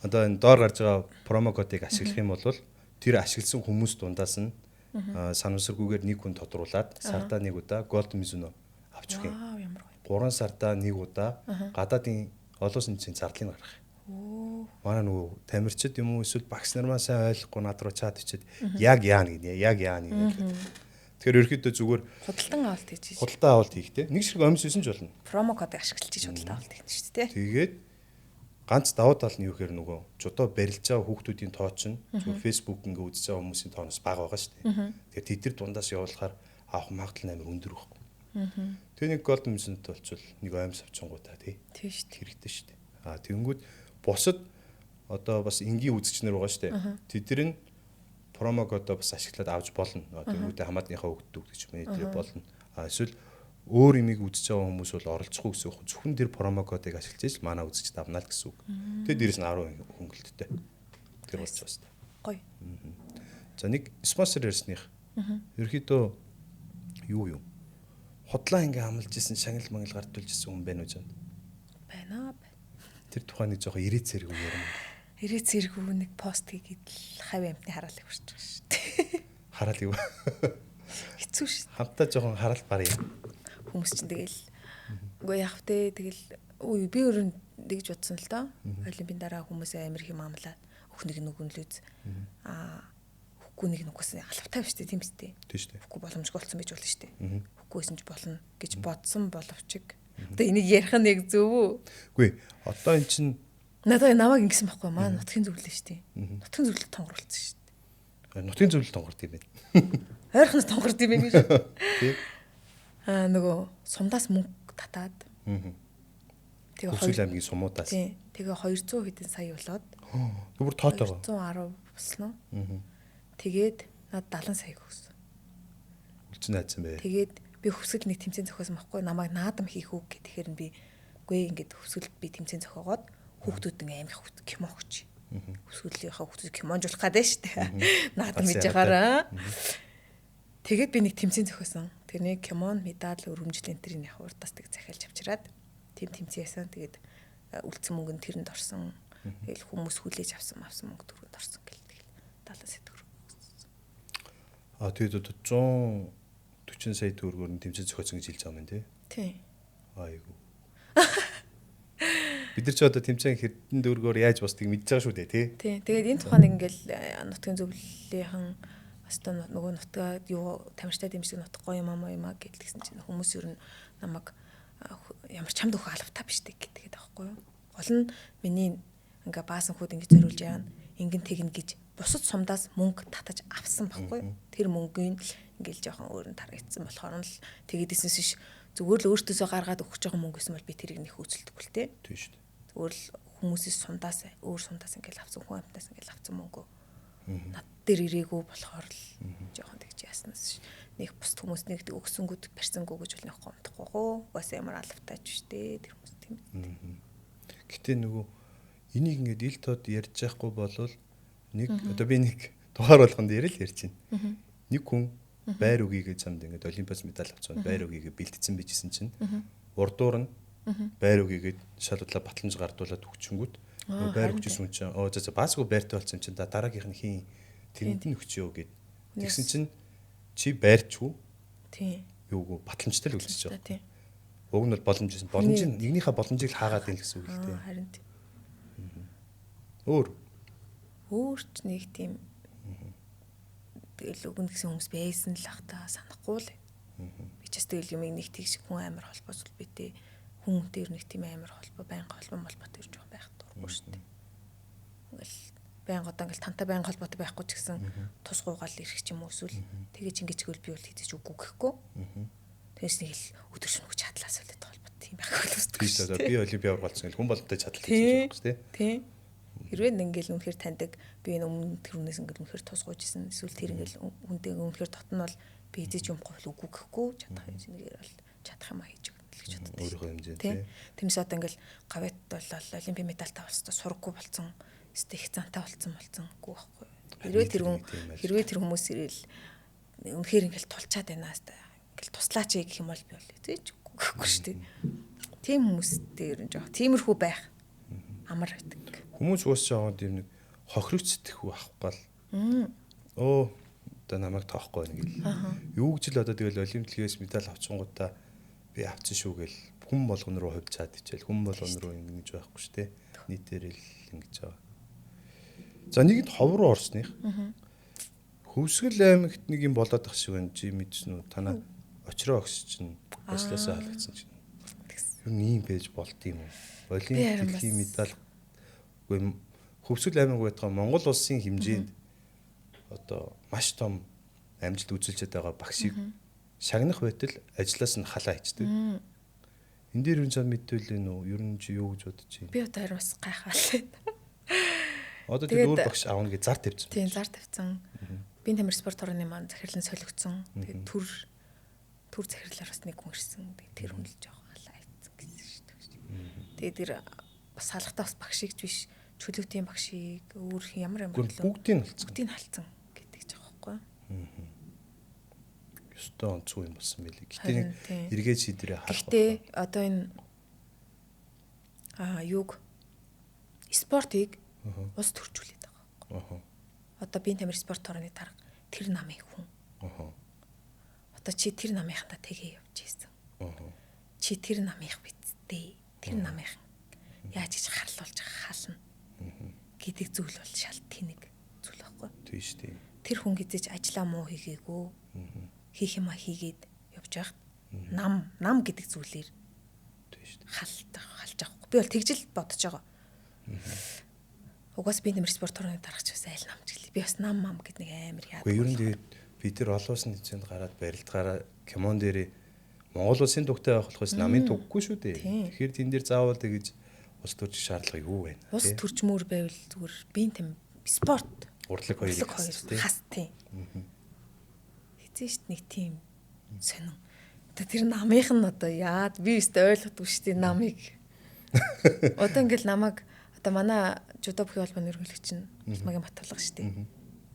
S1: Одоо энэ доор гарч байгаа промо кодыг ашиглах юм бол тэр ашигласан хүмүүс дундаас нь санамсаргүйгээр нэг хүн тодруулаад сардаа нэг удаа Golden Mizuno авч өгье. 3 сардаа нэг удаа гадаадын олон сүнсийн зардлыг гаргах. Манай нөгөө тамирчид юм уу эсвэл багш нар маань сайн ойлгохгүй над руу чат ичээд яг яана гинэ. Тэгэхээр ерөөхдөө зүгээр
S2: худалдан авалт хийж.
S1: Худалдан авалт хийх те. Нэг шиг өмс өсөн ч болно.
S2: Промо кодыг ашиглаж худалдан авалт хийх шүү дээ.
S1: Тэгээд ганц давуу тал нь юу гэхээр нөгөө жодоо барилж байгаа хүүхдүүдийн тоо чинь зүгээр Facebook ингээ үзэж байгаа хүмүүсийн тооноос бага байгаа шүү дээ. Тэгэхээр тэд нар дундаас явуулахаар авах магадлал амар өндөр байхгүй. Тэгээ нэг Golden Mizuno-т болчихвол нэг аймс авчингуудаа тий.
S2: Тийм шүү дээ.
S1: Хэрэгтэй шүү дээ. Тэгэнгүүт бусад одоо бас энгийн үзэгчнэр байгаа шүү дээ. Тэд нар промо кодоо бас ашиглаад авч болно. Тэгэнгүүтээ хамаатныхаа хөгддөг гэж мэдээ болно. Эсвэл өөр имийг үзэж байгаа хүмүүс бол оролцохгүй гэсэн үг. Зөвхөн тэр промо кодыг ашиглаж л манай үзэгчд авна л гэсэн үг. Тэгээд дээрээс нь 10% хөнгөлөлттэй. Тэр болж байна шүү дээ.
S2: Гоё.
S1: За нэг спонсор ярьсных. Ерөөхдөө юу хотлоо ингээ амлаж исэн шагнал мангал гартуулж исэн хүн байна уу жаа?
S2: Байна.
S1: Тэр тухайн нэг жоохон ирээд зэрэг үг ярина.
S2: Ирээд зэрэг нэг пост хийгээд л хавь амтны хараалыг хүрч байгаа шүү дээ.
S1: Хараал юу?
S2: Хэцүү шүү.
S1: Хамтаа жоохон хараал барья.
S2: Хүмүүс чинь тэгэл үгүй яах вэ? Тэгэл би өөрөө тэгж бодсон л доо. Олимпийн дараа хүмүүс амар их юм амлаад өхнийг нүгэнлүүз хөхгүй нэг нүгээс алавтай биш тийм биз дээ.
S1: Тийм шүү дээ.
S2: Хөхгүй боломжгүй болсон байж болно шүү дээ. Хөхгүйсэн ч болно гэж бодсон боловч одоо энийг ярих нь яг зөв үү?
S1: Үгүй одоо эн чинь
S2: надад намайг ингэсэн байхгүй маа нутгийн зөвлөл шүү дээ. Нутгийн зөвлөлд тонгоруулсан шүү дээ.
S1: Нутгийн зөвлөлд тонгорд юм байна.
S2: Ойрхоноос тонгорд юм байна гэж. Тийм. Нөгөө сумдаас мөнгө татаад. Тэгээ
S1: Өсвөл аймгийн сумуудаас.
S2: Тийм. Тэгээ 200 хэдэн сая болоод.
S1: Бүр тоотойгоо.
S2: 110 босноо. Тэгээд над 70 сая өгсөн.
S1: Үлцэн найдсан бай.
S2: Тэгээд би хөсгөл нэг тэмцээн зохиосон байхгүй намайг наадам хийх үг гэх тэгэхээр би үгүй ингээд хөсгөлд би тэмцээн зохиогоод хүүхдүүд ингээ амих кимо өгч. Хөсгөлийнхаа хүүхдүүд кимонжуулах гэдэг шүү дээ. Наадам хийж байгаараа. Тэгээд би нэг тэмцээн зохиосон. Тэрний кимон, медаль, өргөмжлэн тэрийн яг урдаас тэг захиалж авчираад тэмцээн яасан. Тэгээд үлдсэн мөнгө нь тэрэнд орсон. Тэгэл хүмүүс хүлээж авсан мөнгө төгрөнд орсон гэл тэгэл 70 сая төгрөг.
S1: Тэгээд 140 сая төгрөгөөр нь тэмцээн зохиосон гэж хэлж байгаа юм тий.
S2: Тий.
S1: Айгу. Бид нар ч одоо тэмцээн хэдэн төгрөгөөр яаж босдгийг мэдж байгаа шүү дээ тий.
S2: Тий. Тэгээд энэ тухайн ингээл нутгийн зөвлөлийнхэн Аста нөгөө нутгаа юу тамирчтай дэмждэг нутгаа юм аа гэдгийгсэн чинь хүмүүс ер нь намайг ямар ч чамд өгөх алавтаа биш дээ гэдэг байхгүй юу. Гол нь миний ингээ баасан хүүд ингээ зориулж яана. Ингэн тэгнэ гэж бусад сумдаас мөнгө татаж авсан байхгүй. Тэр мөнгөний ингээл жоохон өөр нь тарагдсан болохоор нь л тэгэдэснээс ш зүгээр л өөртөөсөө гаргаад өгч байгаа мөнгөс нь бол би тэрийг нэх үзэлдэггүй л те.
S1: Тийм шүү дээ.
S2: Зүгээр л хүмүүсээс сумдаас өөр сумдаас ингээл авсан хүн амтнаас ингээл авсан мөнгө. Над дээр ирээгүй болохоор л жоохон тэгж яаснаас ш. Нэг бусд хүмүүс нэг өгсөнгүүд барьсангүй гэж бол нэг гомдохгүй гоо. Угаасаа ямар алавтайч штэ тэр хүмүүс тийм.
S1: Гэтэ нөгөө энийг ингээд ил тод ярьж яахгүй болвол нэг одоо би нэг тухаар болгонд ярил ярьж байна. Нэг хүн байр үгийг замд ингээд олимпиас медаль авсан байр үгийг бэлдсэн байжсэн чинь урдуур нь байр үгийг шалуудлаа батламж гардуулаад өгчөнгүүд байр өгчсэн хүн чинь за баасгүй байртай болсон чинь дараагийнх нь хийн тэрэнд нь өгчөө гэд тэгсэн чинь чи байрчгүй
S2: тийм
S1: юугүй батламжтай л үлдчихэж байгаа.
S2: Тийм.
S1: Уг нь бол боломж нь нэгнийхээ боломжийг л хаагаад ийн гэсэн үг л дээ.
S2: Харин тийм. Өөрч нэг тийм тэгэл өгнө гэсэн хүмүүс байсан л ах та санахгүй л. Би ч тэгэл юм нэг тийш хүн амар холбоос л битээ хүн дээр нэг тийм амар холбоо байнга холбоотой ирж байгаа байх дурггүй шүү дээ. Ингээл байнга одоо ингээл тантай байнга холбоотой байхгүй ч гэсэн тус гуугаал ирэх ч юм уу эсвэл тэгэж ингэж гэл би бол хийдэж үгүй гэхгүй. Тэгээс нэг л өдөр шөнөг чадлаас үлдээд холбоотой тийм байх хэлбэлтэй шүү дээ.
S1: Би олимпиад оролцсон гэл хүн болтой чадлаа хийж байгаа шүү дээ.
S2: Тийм. Хэрвээ ингээл үнэхээр таньдаг би энэ өмнө тэр хүнээс ингээл үнэхээр тусгуйжсэн эсвэл тэр ингээл хүнтэй үнэхээр дотн бол би эзэж юм гол үгүй гэхгүй чадах юм нэгээр бол чадах юм а хийж өгнө л гэж боддог.
S1: Өөрийнхөө хэмжээ тийм.
S2: Тэмээс одоо ингээл гавьт бол олимпиад медальтай болсоо сургаггүй болцсон өстэй их зантай болцсонгүй байхгүй. Хэрвээ тэр хүмүүс ирэл үнэхээр ингээл тулчаад байна хаста. Ингээл туслаач гэх юм бол би бол эзэж үгүй гэхгүй шүү дээ. Тийм хүмүүстэй ер нь жоох тиймэрхүү байх амар байдаг.
S1: Хүмүүс уус жаагаад юм нэг хохирогч сэтгэхүй авахгүй л. Одоо намайг тоохгүй байна гэл. Юу гэж л одоо тэгэл олимпиадээс медаль авчингуудаа би авчихсан шүү гэл хүн болгон руу хувьцаад ичээл хүн болгон руу ингэж байхгүй шүү дээ. Нийтээр л ингэж байгаа. За нэгэнд хов руу орсных. Хөвсгөл аймагт нэг юм болоод ах шиг байна. Чи мэдсэн үү? Танаа очроо огс чинь ажлаасаа халагдсан чинь. Юу ийм байж болт юм уу? Олимпиадын медаль хөвсгөл аймаг байтугай Монгол улсын хэмжээнд одоо маш том амжилт үзүүлж байгаа багшийг шагнах байтал ажлаас нь халаа хийдэг. Энд дээр юу ч мэдвэл нөө ер нь чи юу гэж бодож байна?
S2: Би одоо харин бас гайхаалаа.
S1: Одоо тэр өөр багш аавна гэж зар тавьсан.
S2: Тийм зар тавьсан. Биеийн тамир спорт хорооны маань захирлан солигдсон. Тэгээд төр захирлаар бас нэг хүн ирсэн. Тэр хүн л жоох халаа хийсэн гэсэн шүү дээ. Тэгээд тэр бас салхтаа бас багшийг биш чөлөөтийн багшийг өөр ямар
S1: бүгдийг
S2: халцсан гэдэг ч байгаа байхгүй.
S1: Ёстой онцгүй юм болсон байлиг. Гэтэ эргээд шийдвэрээ харах.
S2: Гэтэ одоо энэ юг спортыг ус төржүүлээд байгаа байхгүй. Одоо биеийн тамир спорт хорооны дарга тэр намын хүн. Одоо чи тэр намынхантаа тэгээ явж ийсэн. Чи тэр намынх биттэй. Тэр намынх яаж гэж харлуулж хаална гэдэг зүйл бол шал тэнэг зүйл байхгүй.
S1: Тийм шүү дээ.
S2: Тэр хүн гизэж ажиллаа муу хийгээгүй хийх юма хийгээд явж байхад нам гэдэг зүйлээр
S1: тийм шүү дээ.
S2: халж авахгүй. Би бол тэгжил бодож байгаа. Угаас би нэмэр спорт хорооны дарагч бас айл намч гэлээ. Би бас нам гэд нэг амар яадаг.
S1: Гэхдээ ер нь тэгээд би тэр олон улсын тэмцээнд гараад барилдгаараа Кимон дээр Монгол улсын дугтай байх болохоос намын дуггүй шүү дээ. Тэгэхээр тэн дээр заавал тэгэж улс төрчих шаардлага юу вэ?
S2: Улс төрчмөр байвал зүгээр биеийн тэм спорт
S1: урдлаг хоёрыг
S2: хас тийм. Хэзээ ч нэг тийм сонин. Одоо тэр намынх нь одоо яад би өстой ойлгохгүй шүү дээ намыг. Одоо ингээл намайг одоо манай жудо бүхий холбооны өргөлөгч нь Магийн Батулга шүү дээ.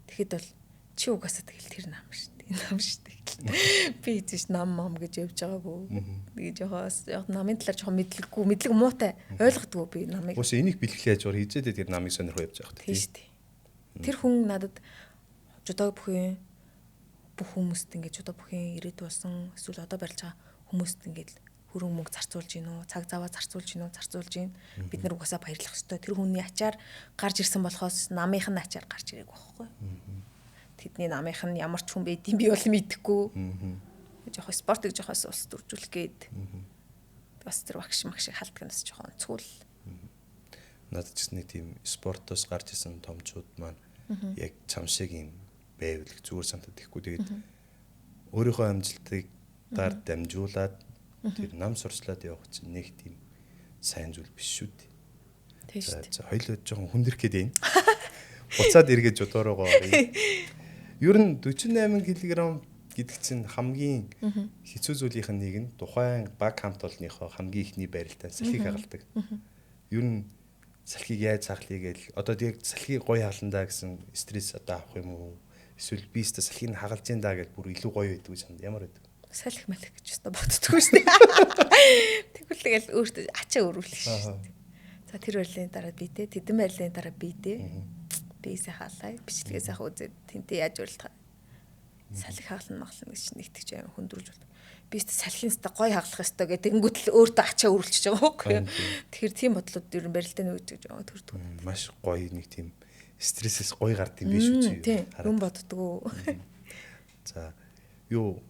S2: Тэгэхэд бол чи угаасаа тэгэл тэр нам шүү дээ. Нам шүү дээ. Би эзэж нам гэж явж байгаагүй. Нэг жоохоос намын талаар жоохон мэдлэг муутай ойлгодгоо би намыг.
S1: Уус энийг бэлгэлээ яаж хийжээд тэр намыг сонирхоо явж байгаа
S2: тийм шүү дээ. Тэр хүн надад жудо бүхий бүх хүмүүст ингээд жудо бүхий ирээд болсон эсвэл одоо барьж байгаа хүмүүст ингээд хөрөнгө мөнгө зарцуулж гин үү, цаг заваа зарцуулж гин үү, зарцуулж гин. Бид нар угаасаа баярлах ёстой. Тэр хүний ачаар гарч ирсэн болохоос намынх нь ачаар гарч ирээг байхгүй. Тэдний намынх нь ямар ч хүн байдгийг би бол мэдэхгүй. Жохоо спортыг жохоос улс төржүүлэх гээд бас тэр багш магшиг халдганаас жоохон онцгой л.
S1: надад ч нэг тийм спортоос гарч исэн томчууд маань яг чам шиг юм байвал зүгээр санагдаад ихгүй. Тэгээд өөрийнхөө амжилтыг даар дамжуулаад тэр нам сурчлаад явах чинь нэг тийм сайн зүйл биш шүү дээ.
S2: Тийм шүү дээ.
S1: За хоёулаа жоохон хүндрэх гээд байна. Буцаад эргэж жодоороо оръё. Ер нь 48 кг гэдэг чинь хамгийн хэцүү зүйлийнх нь нэг нь тухайн баг хамт олонныхоо хамгийн ихний байралтай салхийг хагалдаг. Ер нь салхийг яаж хахлыг гээл одоо яг салхийг гоё хааландаа гэсэн стресс одоо авах юм уу? Эсвэл би өөртөө салхийг хагалж ин даа гэж бүр илүү гоё байдаг юм. Ямар байдаг?
S2: Салхи малх гэж өстө боддггүй шүү дээ. Тэгвэл тэгэл өөртөө ачаа өрүүлэх шүү дээ. За тэр барилын дараа би дээ, тэдэн барилын дараа би дээ. Бийсээ хаалаа, бичлэгээ сайхан үзээд тэнтэй яаж урилдгаа. Салхи хаална маглана гэж нэгтгэж аим хөндрүүлж бол. Би өөртөө салхинс та гоё хаглах ёстой гэдэг тэнгуүтэл өөртөө ачаа өрүүлчихэж байгаа байхгүй юу? Тэгэхээр тийм бодлууд ер нь барилтаа нэг гэж байгаа төрдөг.
S1: Маш гоё нэг тийм стрессээс гоё гардаг юм биш үү чи?
S2: Тийм, юм боддгоо.
S1: За юу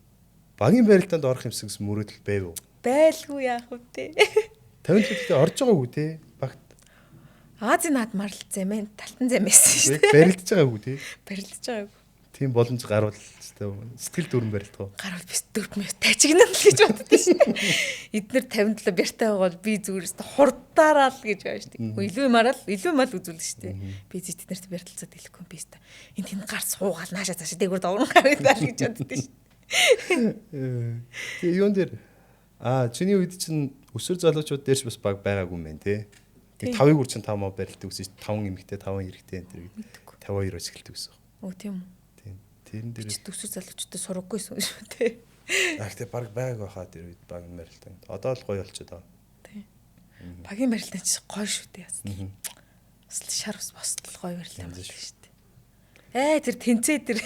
S1: багийн барилтанд орох юмсан гэсэн мөрөөдөл байв уу?
S2: Байлгүй яах вэ те.
S1: 50 жилдээ орж байгаагүй те. Багт
S2: Азийн наад марлт зэмэн талтан зэмээсэн шүү дээ.
S1: барилдаж байгаагүй те.
S2: Барилдаж байгаагүй.
S1: Тийм боломж гарвал сэтгэл дүүрэн барилдгаа.
S2: Гарвал бис дөрвмэс тажигнаа л гэж боддоо шүү дээ. Эднэр 57 бяртай байгаа бол би зүгээрээс хурдаараа л гэж байгаа шүү дээ. Илүү юм ал үзүүлнэ шүү дээ. Би зэ тэднэрт барилдцаад хэлэхгүй би өстө. Энэ тэнд гар суугаал наашаа цаашаа дээгүүр давран гараад гэж боддоо шүү дээ.
S1: Тэгээ юун дээр чиний үед чинь өсвөр залуучууд дээрс бас баг байгаагүй юм байна те. Тэг 5-ыг үр чинь 5 маа барилдаг гэсэн 5 эмэгтэй 5 эрэгтэй энэ төр 52-оос эхэлдэг гэсэн.
S2: Оо тийм үү.
S1: Тийм. Тэрэн дээр
S2: өсвөр залуучуудад сургаггүйсэн шүү дээ.
S1: Тэгтээ баг байг байхаа тэр үед баг барилтаа. Одоо л гоё болчиход байгаа.
S2: Тийм. Багийн барилтаа чи гоё шүү дээ яасан. Бас шар ус босдол гоё барилтаа байна шүү дээ. Тэр тэнцээ тэр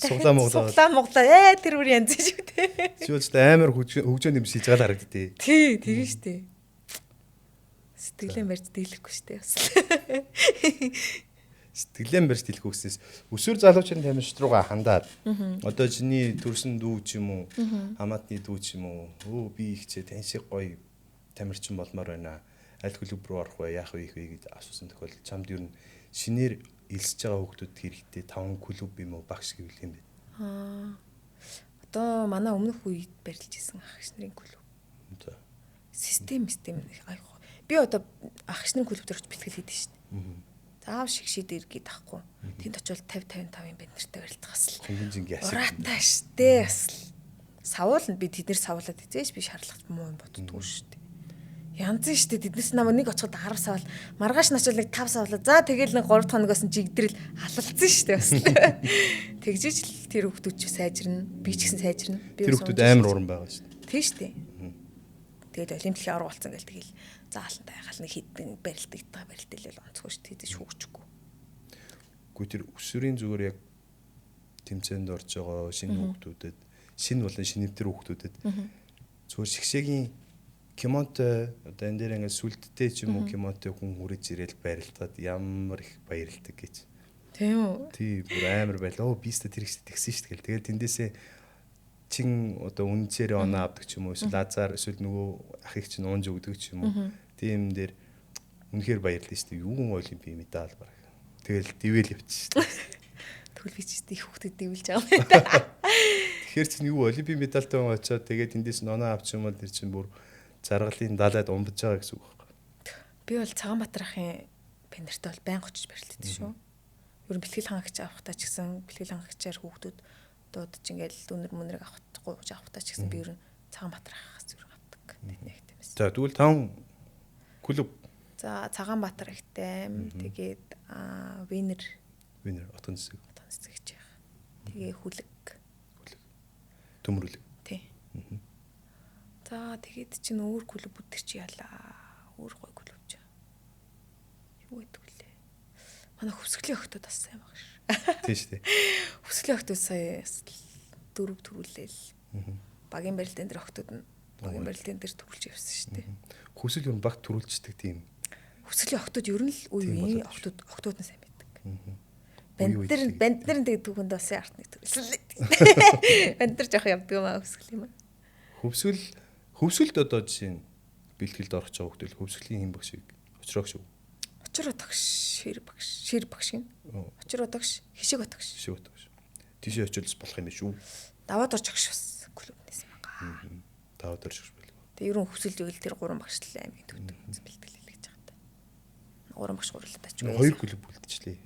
S1: Суглаа
S2: Монголоо тэр үр янз шүү дээ.
S1: Чийлж амар хөгжөөнд юм шийж гал харагддээ.
S2: Тий, тийм шүү дээ. Сэтгэлэн барьж дийлэхгүй шүү дээ.
S1: Сэтгэлэн барьж дийлэхгүй гэсээс өсвөр залуучуудын тамирчид руугаа хандаад одоо чиний төрсөн дүү ч юм уу хамаатны дүү ч юм уу би ихчээ тань шиг гоё тамирчин болмоор байна. Аль клуб руу орох вэ? Яах вэ гэж асуусан тохиолдолд чамд ер нь шинээр элсэж байгаа хүмүүсд хэрэгтэй 5 клуб юм уу багш гэвэл юм бэ?
S2: Одоо манай өмнөх үед барилж исэн ах нарын клуб.
S1: За.
S2: Систем айх. Би одоо ах нарын клуб дээр бэлтгэл хийдэг шүү дээ. Заав шиг шийдэр гээд ахгүй. Тэнд очивол 50-55 юм бид нартай барилдах асал.
S1: Конвенцинг яасан.
S2: Ураатай штэ асал. Савуулна би тэднэр савуулаад эзэж би шаарлах муу юм боддгоо шүү дээ. Янз нь штэ тэднээс намайг нэг очиход 10 савал маргааш начвал нэг 5 савлаа. За тэгэл нэг 3 хоногоос нь жигдрэл халалцсан штэ бас. Тэгжиж л тэр хүмүүс ч сайжирна. Би ч гэсэн сайжирна.
S1: Тэр хүмүүс амар уран байгаа штэ.
S2: Тийм штэ. Тэгээд олимпиадын орго болсон гэл тэгэл заалтаа яхал нэг хитэн барилдагдгаа барилдэлэл онцгой штэ тийж хөгжихгүй.
S1: Гэхдээ тэр өсвөрийн зүгээр яг тэмцээнд орж байгаа шинэ хүмүүстэд шинэ болон шинэвтер хүмүүстэд зүгээр шигшээгийн кимонтой одоо энэ дээр ингээд сүлдтэй ч юм уу кимонтой хүн хүрэж ирээл барилдаад ямар их баярлдаг гэж.
S2: Тийм үү?
S1: Тий бүр амар байлаа. Оо бистэ тэр ихтэй тэгсэн шүү дээ. Тэгээд тэндээсээ чин одоо үнцээрээ оноо авдаг ч юм уу эсвэл лазар эсвэл нөгөө ахыг чинь уунж өгдөг ч юм уу. Тийм дээр үнэхээр баярлалаа шүү дээ. Юун олимпийн медаль баг. Тэгэл дэвэл явчих шүү дээ.
S2: Тэгвэл би ч их хүүхдэд дэвэлж байгаа юм байна.
S1: Тэгэхээр чинь юу олимпийн медальтай хүн очоод тэгээд тэндээс нь оноо авчих юм бол тэр чинь бүр заргалын далайд умбаж байгаа гэсэн үг байна.
S2: Би бол Цагаанбаатар ахын пенертэй бол байнга очиж барилддаг шүү. Ер нь бэлтгэл хангагч авахтаа ч гэсэн бэлтгэл хангагчаар хүүхдүүд дуудаж ингээл дүнэр мөнрийг авахтаа ч гэсэн би ер нь Цагаанбаатар ахаас зүрх авдаг. Нэг тиймээс.
S1: За тэгвэл 5 клуб.
S2: За Цагаанбаатар ахтай тэгээд Винер
S1: отгон цэцэг
S2: гэж яах. Тэгээ хүлэг.
S1: Төмрүлэг.
S2: Тий. За тэгээд чинь өөр клуб бүтэр чи ялаа. Өөр гой клуб ч. Юу гэдэг вүлээ. Манай хөвсгөлийн охтод бас сайн байгаа ш.
S1: Тий шүү дээ.
S2: Хөвсгөлийн охтод сая дөрөв төрүүлээл. Багийн барилтын дээр охтод нь багийн барилтын дээр төрүүлж явсан шүү дээ.
S1: Хөвсгөл ер нь баг төрүүлждэг тийм.
S2: Хөвсгөлийн охтод ер нь л үе охтод нь сайн байдаг. Банд нар тэгээд түүхэнд бас арт нэг төрүүлсэн. Банд нар жоох явдаг юм аа хөвсгөл юм аа.
S1: Хөвсгөлд одоо жишээ нь бэлтгэлд орох ч байгаа хүмүүс хөвсгөлийн хэм багшийг Очрог шүү.
S2: Очроо тогш, шир багш гин. Очроо тогш, хишиг отогш.
S1: Шиг утгаш. Тийшээ очилж болох юм шүү.
S2: Даваад орж огш бас клубнээс байгаа.
S1: Даваад орж гэж байлгүй.
S2: Тэгээ ерөн хүсэлж өгөл тэр 3 багш л аймаг төгтөг бэлтгэл хэлж байгаа та. 3 багш гурлаад ач.
S1: 2 клуб үлдчихлээ.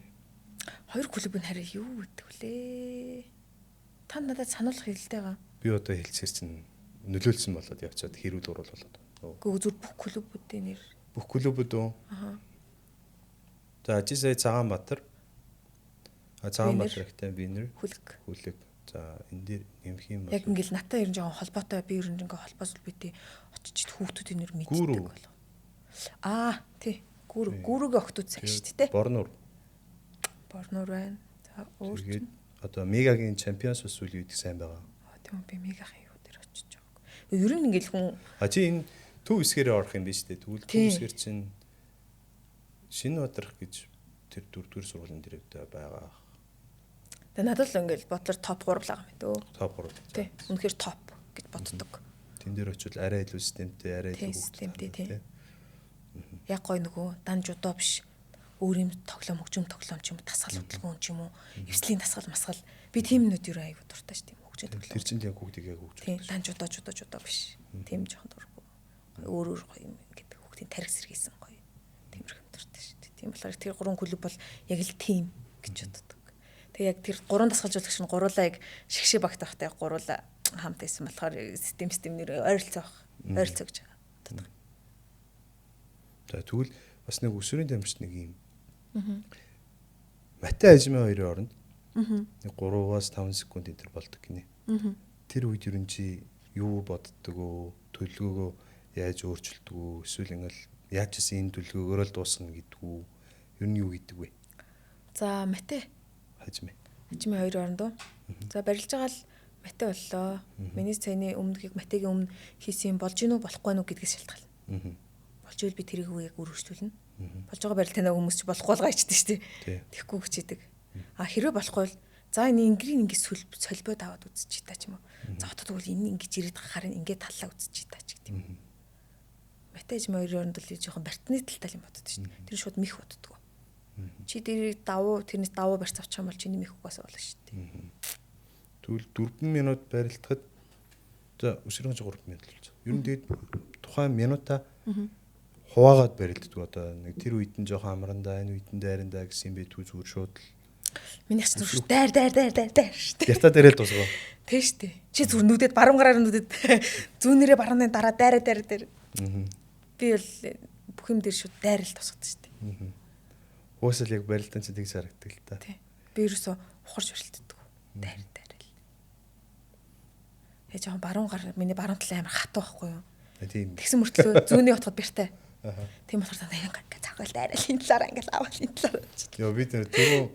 S2: 2 клубын хараа юу гэдэг вүлээ? Та надад сануулах хэлэлтэйгаа.
S1: Би одоо хэлцээр чинь нөлөөлсөн болоод явцаад хэрүүл урал болоод.
S2: Гэхдээ зүр бүх клубүүдийн нэр.
S1: Бүх клубүүд үү?
S2: Аха.
S1: За жишээ Цагаанбаатар. Цагаанбаатар ихтэй бинер. Хүлэг. За энэ дээр нэмэх юм бол
S2: яг ингээл натаа ер нь жоохон холбоотой би ер нь ингээ холбоос үлбэтэй очиж хүүхдүүдийн нэр мэддэг болов. Тий. Гүүрүүгийн охтууд цаг шүү дээ.
S1: Борнуур
S2: байна. За өөр
S1: одоо Мегагийн Champions ус үйл гэдэг сайн байгаа.
S2: Тийм би Мегагийн юу дээр очиж байгаа. Ер нь ингээл хүн
S1: чи энэ төв хэсгээрээ орох юм биш үү? Тэгвэл төв хэсгэр чинь Шинэ Бадрах гэж тэр 4-р сургуулийн дэрэгдээ байгаа.
S2: Тэгээ надад л ингээл бодлоор топ 3 л байгаа юм дөө.
S1: Топ 3.
S2: Тий. Үнэхээр топ гэж боддог.
S1: Тэн дээр очивол арай илүү системтэй, арай илүү
S2: системтэй тий. Яг гой нөгөө дан жудоо биш. Өөр юм тоглоом хөгжим тоглоом ч юм уу, дасгал хөдөлгөөн ч юм уу, эвслийн дасгал масгал. Би тийм нүд юу аяг дуртай ш тийм хөгжим тоглоом.
S1: Тэр чинь яг хүүхдийг яг хөгжүүлдэг.
S2: Тийм дан жудоо биш. Тийм жоохон дурггүй. Өөр гоё юм гэдэг хүүхдийн тарих сэргийсэн гоё. Тиймэрхүү дуртай ш. Тийм болохоор тэр 3 клуб бол яг л тим гэж боддог. Тэгээ яг тэр 3 дасгалжуулагч нь гуруулаа яг шигшээ багт байхтай гуруулаа хамт байсан болохоор системнэр ойролцоо гэж байгаа.
S1: За тэгвэл бас нэг өсвөрийн дамжт нэг юм. Матай ажмын хоёрын оронд. Нэг 3-аас 5 секунд энэ төр болдог гинэ. Тэр үед ер нь чи юу боддог вэ? Төлөвлөгөөгөө яаж өөрчилдөг вэ? Эсвэл ингээл яаж ч энэ төлөвлөгөөгөөр л дуусгана гэдэг үү? Ер нь юу гэдэг вэ?
S2: За Матай
S1: Ажмын
S2: хоёрын оронд. За барилж байгаа л Матай боллоо. Миний цайны өмнөгийг Матайгийн өмнө хийсэн болж гинүү болохгүй нү гэдгээс шалтгаална. Болж ивэл би тэрийг яг үргэлжлүүлнэ. Болж байгаа барилтаа хүмүүс ч болохгүй л гайчдаг шүү дээ. Тэхгүй хүчээдэг. Хэрвээ болохгүй бол за энэ ингэрийн ингэ солбоод аваад үзчих та ч юм уу. За хотод бол энэ ингэж ирээд харин ингэ таллаа үзчих та ч гэдэг юм. Матай ажмын хоёрын оронд л жоохон бартны талтай юм боддог шүү дээ. Тэр шууд мих боддог. Чи тэрийг тэрнээс давуу барьц авчих юм бол чиний мих угаасаа болно шүү дээ.
S1: Тэгвэл 4 минут барилдахад за өсрөн 3 минут л болж. Ер нь тэгээд тухайн минутаа хуваагаад барилддаг одоо нэг тэр үед нь жоохон амрандаа энэ үед нь дайрандаа гэсэн юм бэ түр зүгээр шууд л
S2: миний яс зүр дайр шүү дээ.
S1: Ятаа дээрэл дуусгаа.
S2: Тэг шүү дээ. Чи зүр нүдэд баруун гараар нүдэд зүүнээрээ барууны дараа дайраа. Би бол бүх юм дээр шууд дайрал тусгадаг шүү дээ.
S1: Уусаал яг барилдаан чинь тэгж харагддаг л та.
S2: Тий. Би ерөөсө ухарж барилддаг. Дайрал. Яа жоохон баруун гар миний баруун талын амар хатуу байхгүй юу?
S1: Тийм.
S2: Тэгсэн мөртлөө зүүнний утгад бэртэй. Тийм болохоор та ингээ цагаал дайрал энэ талаараа ингээ аваад энэ талаараа.
S1: Йоо би түрүү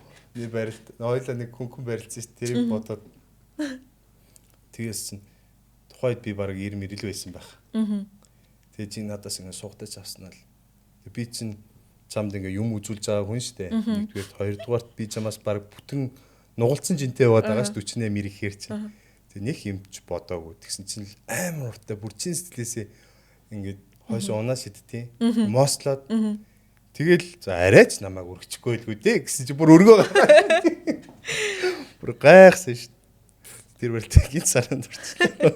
S1: барилт ойлоо нэг хүн барилдсан шүү дээ. Тэр бодоод тэгээс чинь тухайд би баг 90 мэрэл байсан байх. Тэгээ чи надаас ингээ суугатаж авснаа л. Би чинь чамд ингээ юм үзүүлж байгаа хүн шүү дээ. Нэгдүгээр хоёрдугаарт би чамаас баг бүтэн нугалцсан жинтэй яваад байгаа шүү 48 мэр ихээр чинь. Нэг юмч бодоогүй. Тэгсэн чинь амар уртаа бүр чин сэтгэлээсээ ингээд хойш унаа шидтiin. Мослоод тэгэл за арайч намайг өргөчихгүй л үү дээ гэсэн чи бүр өргөө. Бүр гайхсан шүү. Тэр барилтыг гинц саранд орчихлоо.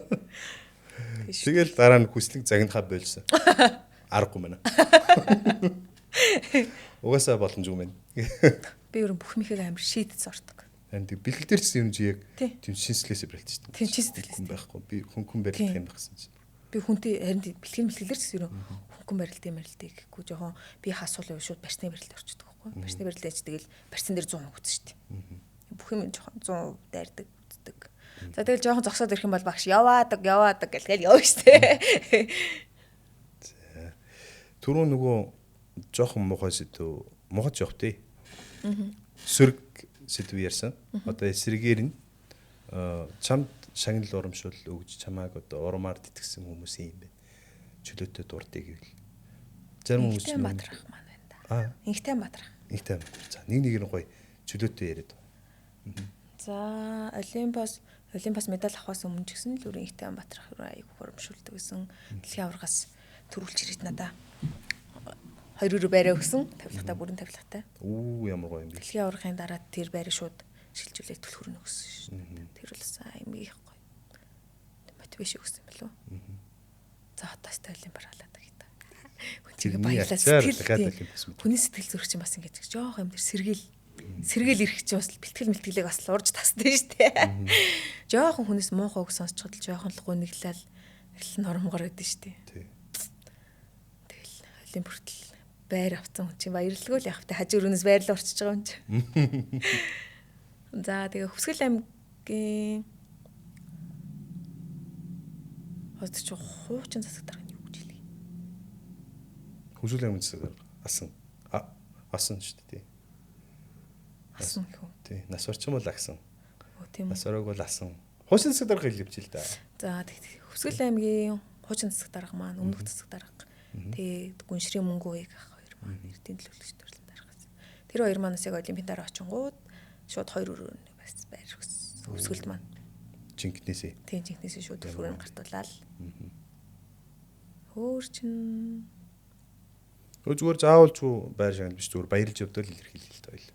S1: Тэгэл дараа нь хүслэг загнахаа болсон. Аргагүй мэнэ. Угаасаа боломжгүй мэн.
S2: Би ер нь бүх михийг амар шийдэж ордог.
S1: Тэг бэлгэл дээр ч юм чи яг тийм шинслээсээ барилж шүү дээ.
S2: Тийм шинслээс
S1: байхгүй. Би хүн барилдах юм байсан чинь.
S2: Би хүнтэй харин бэлгээр ч ер нь хүн барилдыг гэхгүй жоохон би хасуул юу шууд барьсны барилд орчдөг байхгүй. Барьсны барилд ээж тэгэл барьсан дээр 100 өгсөн шүү дээ. Бүх юм жоохон 100 дайрдаг үздэг. За тэгэл жоохон зогсоод ирэх юм бол багш яваадаг гээл явна шүү дээ.
S1: За. Түрүү нөгөө жоохон муухай сэдв мухаж явах тий. Сөрөг сэдв ярьсан. Одоо эсрэгээр нь чамд шагнал урамшуул өгж чамааг одоо урмаар тэтгсэн хүмүүс юм байна. Чөлөөтэй дурдъя гэвэл. Зарим хүмүүс
S2: нь Бадрах маань байна да. Инхтэй Бадрах.
S1: За нэг нь гоё чөлөөтэй яриад байна.
S2: За Олимпиас медаль авахаас өмнө ч гэсэн л үрийн Инхтэй Бадрах аяг урамшуулдаг гэсэн дэлхийн аваргаас төрүүлж ирээд надаа 2 өрөө байраа өгсөн. Тавилгатай бүрэн тавилгатай.
S1: Оо ямар гоё юм бэ.
S2: Дэлхийн аврагын дараа тэр байраа шууд шилжүүлээд түлхүүр нь өгсөн шүү дээ. Тэр бол аймаг их гоё. Мотивашн өгсөн юм болов. За одоо стайлын баргалаад байгаа. Хүн чинь баялаа сэтгэл. Хүний сэтгэл зүрх чинь бас ингэж жоох юм дээр сэргээл ирэх чинь бас бэлтгэл мэлтгэлийг бас урж тасдаг шүү дээ. Жохон хүнээс муухай үг сонсчод л жохон л гуниглал нормгоор гэдэг шүү дээ. Тэгэл хойлын бүртэл байр авсан хүн чинь баярлалгүй л явах та хажуу өрөөс байрлал орчиж байгаа юм чи. За тэгээ Хүсгэл аймгийн хот ч хуучин засаг дарга нь юу гэж хэлээ.
S1: Хүсгэл аймгийн засаг дарга асан шүү дээ.
S2: Асан хөө.
S1: Тий. Нас орчин бол агсан.
S2: Оо тийм үү.
S1: Нас орог бол асан. Хуучин засаг дарга хэлж л да.
S2: За тэг Хүсгэл аймгийн хуучин засаг дарга маань өмнөх засаг дарга. Тэгээд Гүншрийн мөнгө ууг ах хоёр маань эрдийн төлөөлөгч төрлөн даргаас. Тэр хоёр маань яг олимпийн дараа очингууд шууд 2 өрөөнд бас байр өгсөн. Хүсгэлд маань.
S1: Жинкнээсээ.
S2: Тийм жинкнээсээ шууд өрөөнд гартуулаад. Хөөр чин
S1: зүгээр заавал ч байр шагнал биш зүгээр баярлж явдал илэрхийлэл л тойл.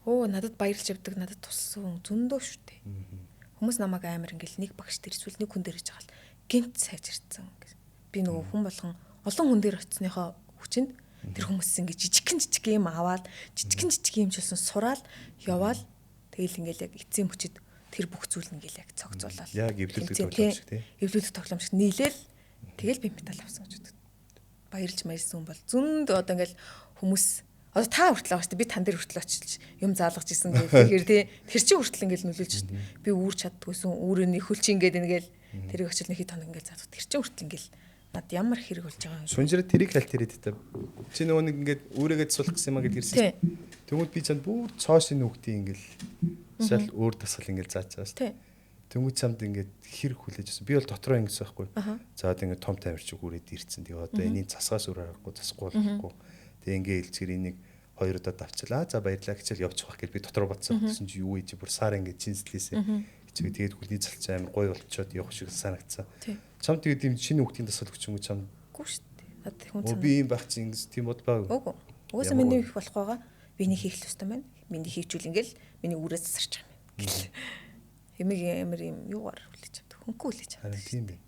S2: Оо надад баярлж явдаг надад туссан зөндөө шүү дээ. Хүмүүс намайг амар ингээл нэг багш дээр эсвэл нэг хүн дээр хийж байгаа л гинт сайжирцсан. Би нөгөө хүн болгон олон хүн дээр очисныхоо хүчинд тэр хүмүүс ингээд жижиг юм аваад жижиг юм ч болсон сураал яваал тэгэл ингээл яг эцсийн мөчөд тэр бүх зүйл ингээл яг цогцолол.
S1: Яг эвлүүлдэг тоглоом шиг тий.
S2: Эвлүүлдэг тоглоом шиг нийлээл тэгэл би медаль авсан гэж боддог. Баярлж маялсан бол зөнд одоо ингээл хүмүүс одоо та хүртэл байгаа шүү дээ. Би тань дээр хүртэл очиж юм заалгаж исэн гэхээр тий. Тэр чинь хүртэл ингээл нөлөөлж шүү дээ. Би үүр чаддгүйсэн үүрээ хөл чи ингээд ингээл тэрийг очил нэг хит хоног ингээл заадах. Тэр чинь хүртэл ингээл над ямар хэрэг болж байгаа юм.
S1: Шунжираа тэрийг хальт ирээд та. Чи нөгөө нэг ингээд үүрээгээ суулгах гэсэн юм а гэж ирсэн. Тэнгүүд би чанд бүр цоошин нүхтийн ингээл шал өөр тасгал ингээл заачаас. Тэнгүүд чамд ингээд хэрэг хүлээж авсан. Би бол дотроо ингэсэн байхгүй. За одоо ингээд том тамирчиг үрээд ирсэн. Тэгээ одоо энийг засгаас өөр аргагүй засахгүй болохгүй. Тэгээ ингээ хэлцгэр энийг 2 удаа давчлаа. За баярлалаа гэчэл явчих واخ гэж би дотроо бодсон. Гэсэн чи юу ийж бүр сар ингээ чинслээсээ. Хичээгээд тэгээд хүлний залч амар гой болчоод явах шиг санагдсан. Чам тэгээд ийм шинэ хүүхдийн тасгал өгч юм уу чам?
S2: Үгүй шүү дээ. Надад хүн цаа.
S1: Би ийм байх чинь ингэ тийм бодлоо.
S2: Үгүй. Угаасаа миний их болох байгаа. Биний хийх л ёстой байна. Миний хийвчүүл ингээл миний үрээс засарч байгаа юм. Эмиг амар юм юугаар хүлээж авдаг. Хөнгөө хүлээж авдаг.
S1: Харин тийм бай.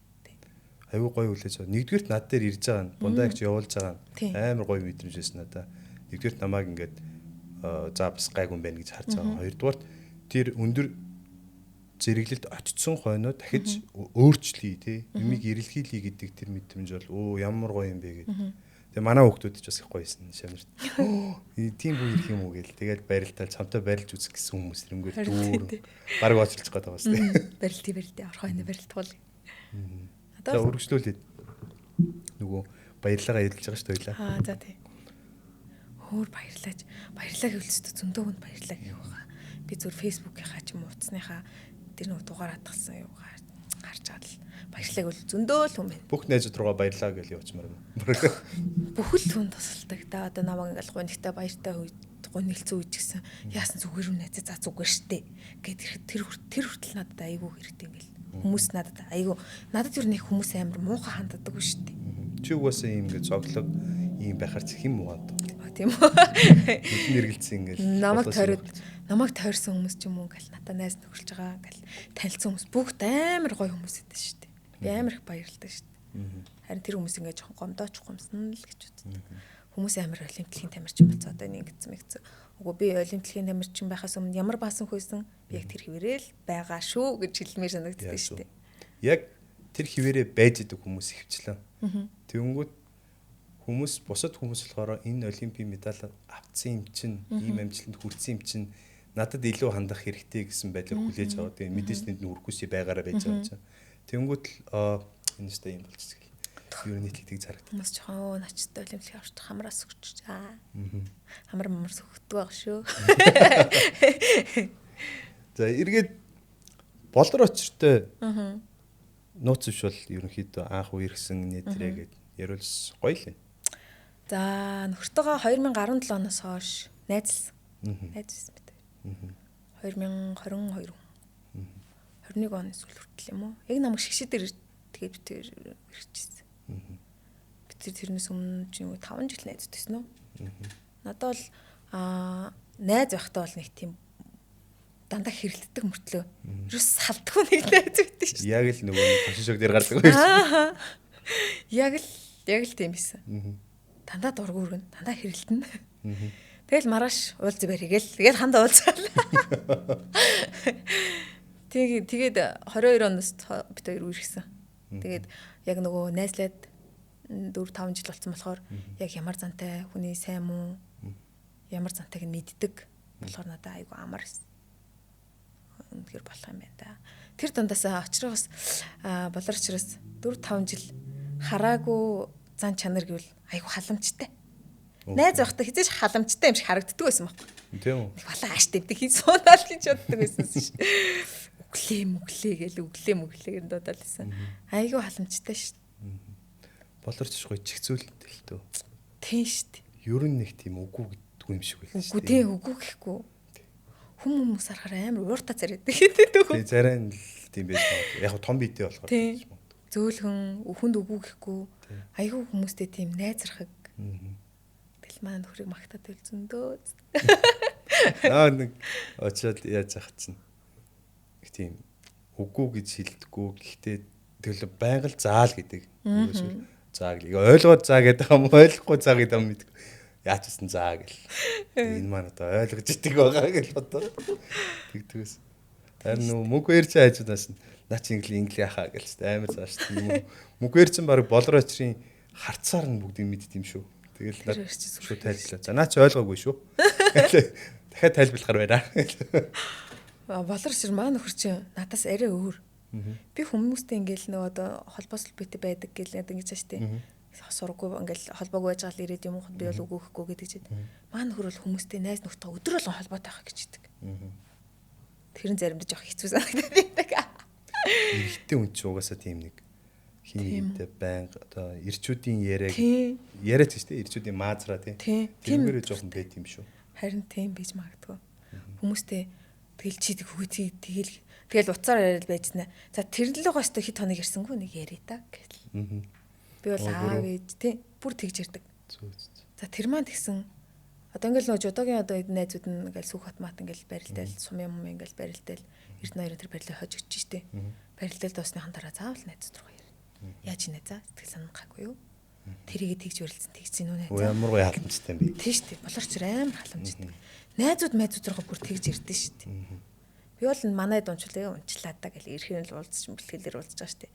S1: Аюу гой хүлээж аваа. Нэгдүгürt над дээр ирж байгаа нь бундаагч явуулж байгаа нь амар гой мэдрэмж байсан надаа. Нэгдүгürt намайг ингээд за бас гайгүй юм байна гэж харж байгаа. Хоёрдугаарт тэр өндөр зэрэглэлд очсон хойноо дахиж өөрчлөе тий. Юмиг эрэлхийлье гэдэг тэр мэдрэмж бол ямар гоё юм бэ гэдэг. Тэгээ манай хүүхдүүд ч бас их гоёсэн шамнарт. Тийм хүн ирэх юм уу гээл. Тэгээд барилтаа чамтай барилж үзэх гэсэн хүмүүс тэрнгүүл дүүр баг очилж байгаа даа бас тий.
S2: Барилтаа орхойно барилтуул.
S1: Одоо өргөжлүүлээд нөгөө баярлалаа ярилж байгаа шүү дээ.
S2: За тий. Хөөр баярлаа гэвэлцээ зөндөө хүнд баярлаа гэх байгаа. Би зөв фэйсбүүкийнхаа ч юм уу утасныхаа тэр нөгөө дугаар хатгсан юу харж байгаа л баярлалаа гэвэл зөндөө л хүн байна.
S1: Бүх найзууд руугаа баярлаа гэж явуучмаар юм.
S2: Бүхэл хүн тусалдаг. Да одоо намайг ингээл гонигтай баяртай гонилцсан үеч гэсэн яасан зүгээр юм найзаа за зүгээр штэ гэд тэр хүртэл надад айгүй хэрэгтэй ингээл хүмүүс надад айгүй надад юу нэг хүмүүс амар муухай ханддаг үү штэ.
S1: Чи угаасаа ийм ингээд зоглог ийм байхаар чих юм уу?
S2: Тийм үү.
S1: Бидний эргэлцсэн ингээд
S2: намайг тойрсон хүмүүс ч юм уу ингээл надад найз нөхөрлж байгаа ингээл танилцсан хүмүүс бүгд амар гоё хүмүүс байдаг шүү дээ. Би амар их баярлалтай шүү дээ. Харин тэр хүмүүс ингээд жоохон гомдооч гомсон л гэж боддог. Хүмүүс амар олимпиадын тамирчин болцоо одоо ингэсэн мэгцэн. Үгүй би олимпиадын тамирчин байхаас өмнө ямар баасан хөөсөн би яг тэр хിവэрэл байгаа шүү гэж хэлмээр санагддаг шүү дээ.
S1: Яг тэр хിവэрээ байж идэг хүмүүс ихвчлэн. Тэнгүүд хүмүүс бусад хүмүүс болохоор энэ олимпийн медаль авцсан юм чинь ийм амжилтанд хүрсэн юм чинь надад илүү хандах хэрэгтэй гэсэн байдлаар хүлээж аваад тэгээ мэдээж тэнд нүрхүүсээ байгаараа байж байгаа юм чинь. Тэнгүүд л энэ сте юм болчихсон. Юу нийтлэгтэй зарагдав.
S2: Хүмүүс жоохон начтай олимпиад авч хамраас өгч. Хамар мамарс өгдөг байх шүү.
S1: За эргээд болдор очиртой нууц биш бол ерөнхийдөө анх үерхсэн нэтрээгээд яриулс гоё л юм.
S2: За нөхөртөөгөө 2017 оноос хойш найзлсан. Найзлсан мэт. 2022 21 оны сүүл хүртэл юм уу? Яг намайг шигшээ дээр тэгээд би тэр ирчихсэн. бид тэрнээс өмнө ч юм уу 5 жил найзтайсэн үү? Надад бол найз байхдаа бол нэг тийм дандаа хэрэлддэг мөртлөө. Ерөөс салдгүй нэг найз байдаг шүү.
S1: Яг л нөгөө тошин шог дээр гардаг байсан.
S2: Яг л тийм байсан. Дандаа дургу өргөн, дандаа хэрэлдэнэ. Тэгэл маргааш уулз баригээл. Тэгэл хандаа уулзаал. Тэгээд 22 оноос бид хоёр үргэлжсэн. Тэгээд яг нөгөө найзлаад 4-5 жил болсон болохоор яг ямар зантай хүний сайн муу ямар зантайг нь мэддэг болохоор надад айгу амар байсан. Үнэхээр болох юм байна да. Тэр дундаас очроос болорчроос 4-5 жил хараагүй зан чанар гэвэл айгу халамжтай. Найз байхдаа хизээш халамжтай юм шиг харагддаг байсан байхгүй.
S1: Тийм үү?
S2: Нэг балаа ааш дэвдэг хий суунаал гэж боддог байсан шүү. Өглөө гэл өглөө дуудаад байсан. Айгу халамжтай шүү.
S1: Болорч гоё чигцүүлэлтэй л төө.
S2: Тийм шүү.
S1: Ер нь нэг тийм үгүй гэдгүй юм шиг байл.
S2: Үгүй тийм үгүй гэхгүй. Хүмүүс харахаар амар ууртаа царайдаг гэдэг.
S1: Тийм зарай нь л тийм байж магадгүй. Яг том биетэй болохоор.
S2: Зөөлхөн үхэнд үгүй гэхгүй. Айгу хүмүүстэй тийм найзрахаг. Тэл маань нөхрийг магтаад байл зөндөө.
S1: Нэг очоод яаж яах чинь. Их тийм үгүй гэж хэлдэггүй. Гэхдээ тэгэл байнга л заал гэдэг. Зааг л ойлгоод заа гэдэг юм ойлгохгүй заа гэдэг юм мэдгүй. Яачсан заа гэл. Энэ маань одоо ойлгож идэг байгаа гэж бодоод тэгдэгээс. Харин нөгөө мөнгөөр чи хайжнаас наа чи инглиш яхаа гэлс амар зааш юм. Мөнгөөр чин баг болроочрын харцаар нь бүгдийг мэдт юм шүү. Тэгэл наа шууд тайлбарлаа. За наа чи ойлгоогүй шүү. Дахиад тайлбарлахаар байна.
S2: Болорчр маань нөхөр чи надаас арай өөр. Би хүмүүстэй ингээл нөгөө одоо холбоос битэй байдаг гэл ингэж штэ. Сургуу ингээл холбоогүй байж гал ирээд юм уу би бол үгүй гэхгүй гэдэг чинь. Маань нөхөр бол хүмүүстэй найз нөхдөд өдөр болгон холбоотой байх гэж хэлдэг. Тэр нь заримдаа жоох хэцүү санагдаад.
S1: Эрэгтэй хүн ч угаасаа тийм нэг хинийтэй байнга одоо ирчүүдийн яриад ч штэ ирчүүдийн маазраа тийм. Тэрнгээр жоохон байт юм шүү.
S2: Харин тийм байж магадгүй. Хүмүүстэй тэгэл чи тэгэл уцаар яриад байжнаа. За тэр л байгаа өстө хит хоног ирсэнгүй нэг яриа та гэл. Би бол аав ээж тий бүр тэгж ирдэг. За тэр маань тэгсэн одоо ингээл нөгөө жодогийн одоо найзууд нь ингээл Сүхбат мат ингээл барилдаал сум юм ингээл барилдаал Эрдэнэ хоёр тэр барилдаа хожигч штэ. Барилдаал дуусныхан дараа заавал найзууд руу ярина. Яаж нэ за сэтгэл санахгүй юу? Тэрийгэ тэгж барилдсан тэгсэн үү найз.
S1: Ямар гоё халамжтай юм бэ?
S2: Тий штэ болорч амар халамжтай. Найзууд руу бүр тэгж ирдэ штэ. Би бол манай унчлаа даа гэл ирэхээр л уулзч бэлтгэлээр уулзж байгаа штэ.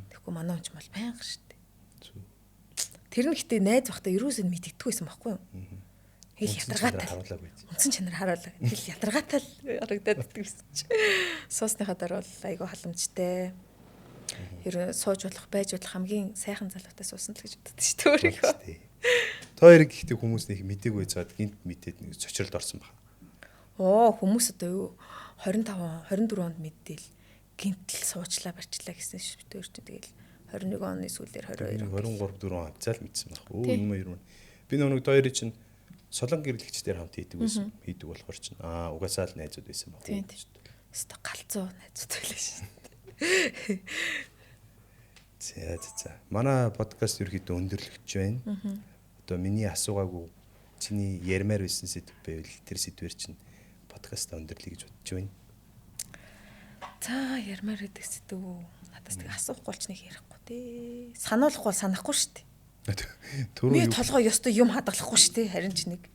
S2: Тэгэхгүй манай унч бол байнга штэ. Тэр нь гэтээ найз байхдаа ерөөсөө мэддэггүй байсан байхгүй юу? Хэл ядаргаатай. Үндсэн чанар харуулаа. Хэл ядаргаатай л харагдаад идэгсэн чи. Суусныхаа дараа бол айгүй халамжтай. Ер нь сууж болох, байж болох хамгийн сайхан залуутай суусан л гэж боддог шүү дээ өөрийгөө.
S1: Тойрог гэхдээ хүмүүс нэг мдэггүй байцаад гинт мэдээд нэг цочролд орсон баг.
S2: Хүмүүс одоо юу 25, 24 онд мэддээл гинтл суучлаа барьчлаа гэсэн шүү дээ. Тэгэл 21 оны сүүлээр 22
S1: 23 4 он авцаал мэдсэн баг. Энэ мөр юм. Би нэг хоёрын чинь солон гэрлэгчдэр хамт хийдэг байсан. Хийдэг болохоор чинь угаасаа л найзууд байсан баг.
S2: Тийм шүү дээ. Өстө галзуу найзууд байлаа шүү дээ.
S1: За. Манай подкаст ерөөхдөө өндөрлөгч байна. Одоо миний асуугаагүй чиний ярмаар байсан сэдв байвал тэр сэдвэр чинь подкаст өндөрлөе гэж бодож байна.
S2: За ярмаар гэдэг сэдв надаас тэг асуухгүй болч нэг ярихгүй тий. Сануулахгүй санахгүй шүү дээ. Би толгой ёстой юм хадгалахгүй шүү дээ. Харин ч нэг.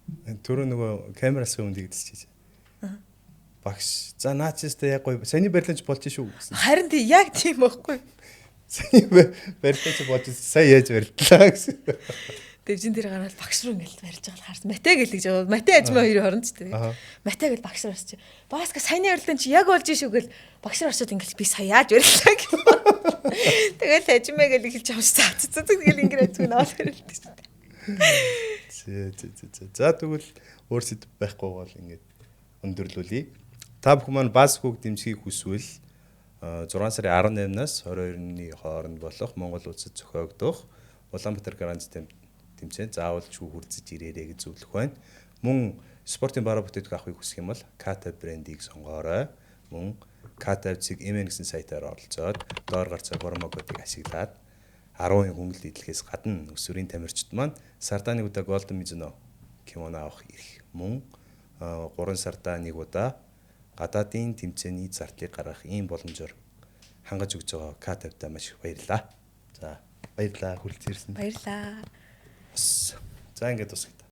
S1: Түрүү нөгөө камераас өмнө дэгдэлж чийж. Багш. За наачистай яг гоё. Саний барилгач болж шүү гэсэн.
S2: Харин тий яг тийм байхгүй.
S1: Саний барилгач болж сая яаж барилдлаа гэсэн.
S2: Дэвжин дээр гараад багш руу ингээл барьж байгаа харсан. Матэ гэл гэж байгаа. Матэ ажмаа хоёрын хооронд ч тийм. Матэ гэл багш руу орчих. Бааска саяны барилгач чи яг болж шүү гэл багш руу орчод ингээл би сая яаж бариллаа гэх. Тэгэл ажмаа гэл хэлж авсан. Тэгэл ингээд зүг наваад барилддаг шүү дээ.
S1: За тэгвэл өөр сэдв байхгүй бол ингээд өндөрлүүлье. Та бүхэн маань Баскуг дэмжихийг хүсвэл 6 сарын 18-наас 22-ны хооронд болох Монгол улсад зохиогдох Улаанбаатар Гранд тэмцээн заавалчгүй хүрцэж ирээрэй гэж зөвлөх байна. Мөн спортын бараа бүтээгдэхүүн авахыг хүсэх юм бол Kata брендийг сонгоорой. Мөн Kata-г MN гэсэн сайтаар оролцоод доор гарцаа промокодыг ашиглаад 10 хөнгөлт идэлхээс гадна өсвөрийн тамирчид маань сардаа нэг удаа Golden Mizuno кимоно авах ирэх мөн 3 сардаа нэг удаа гадаадын тэмцээний зардлыг гаргах ийм боломжоор хангаж өгч байгаа К50-та маш их баярлалаа. За баярлалаа хүрэлцэн ирсэнд.
S2: Баярлаа.
S1: За ингээд тусах.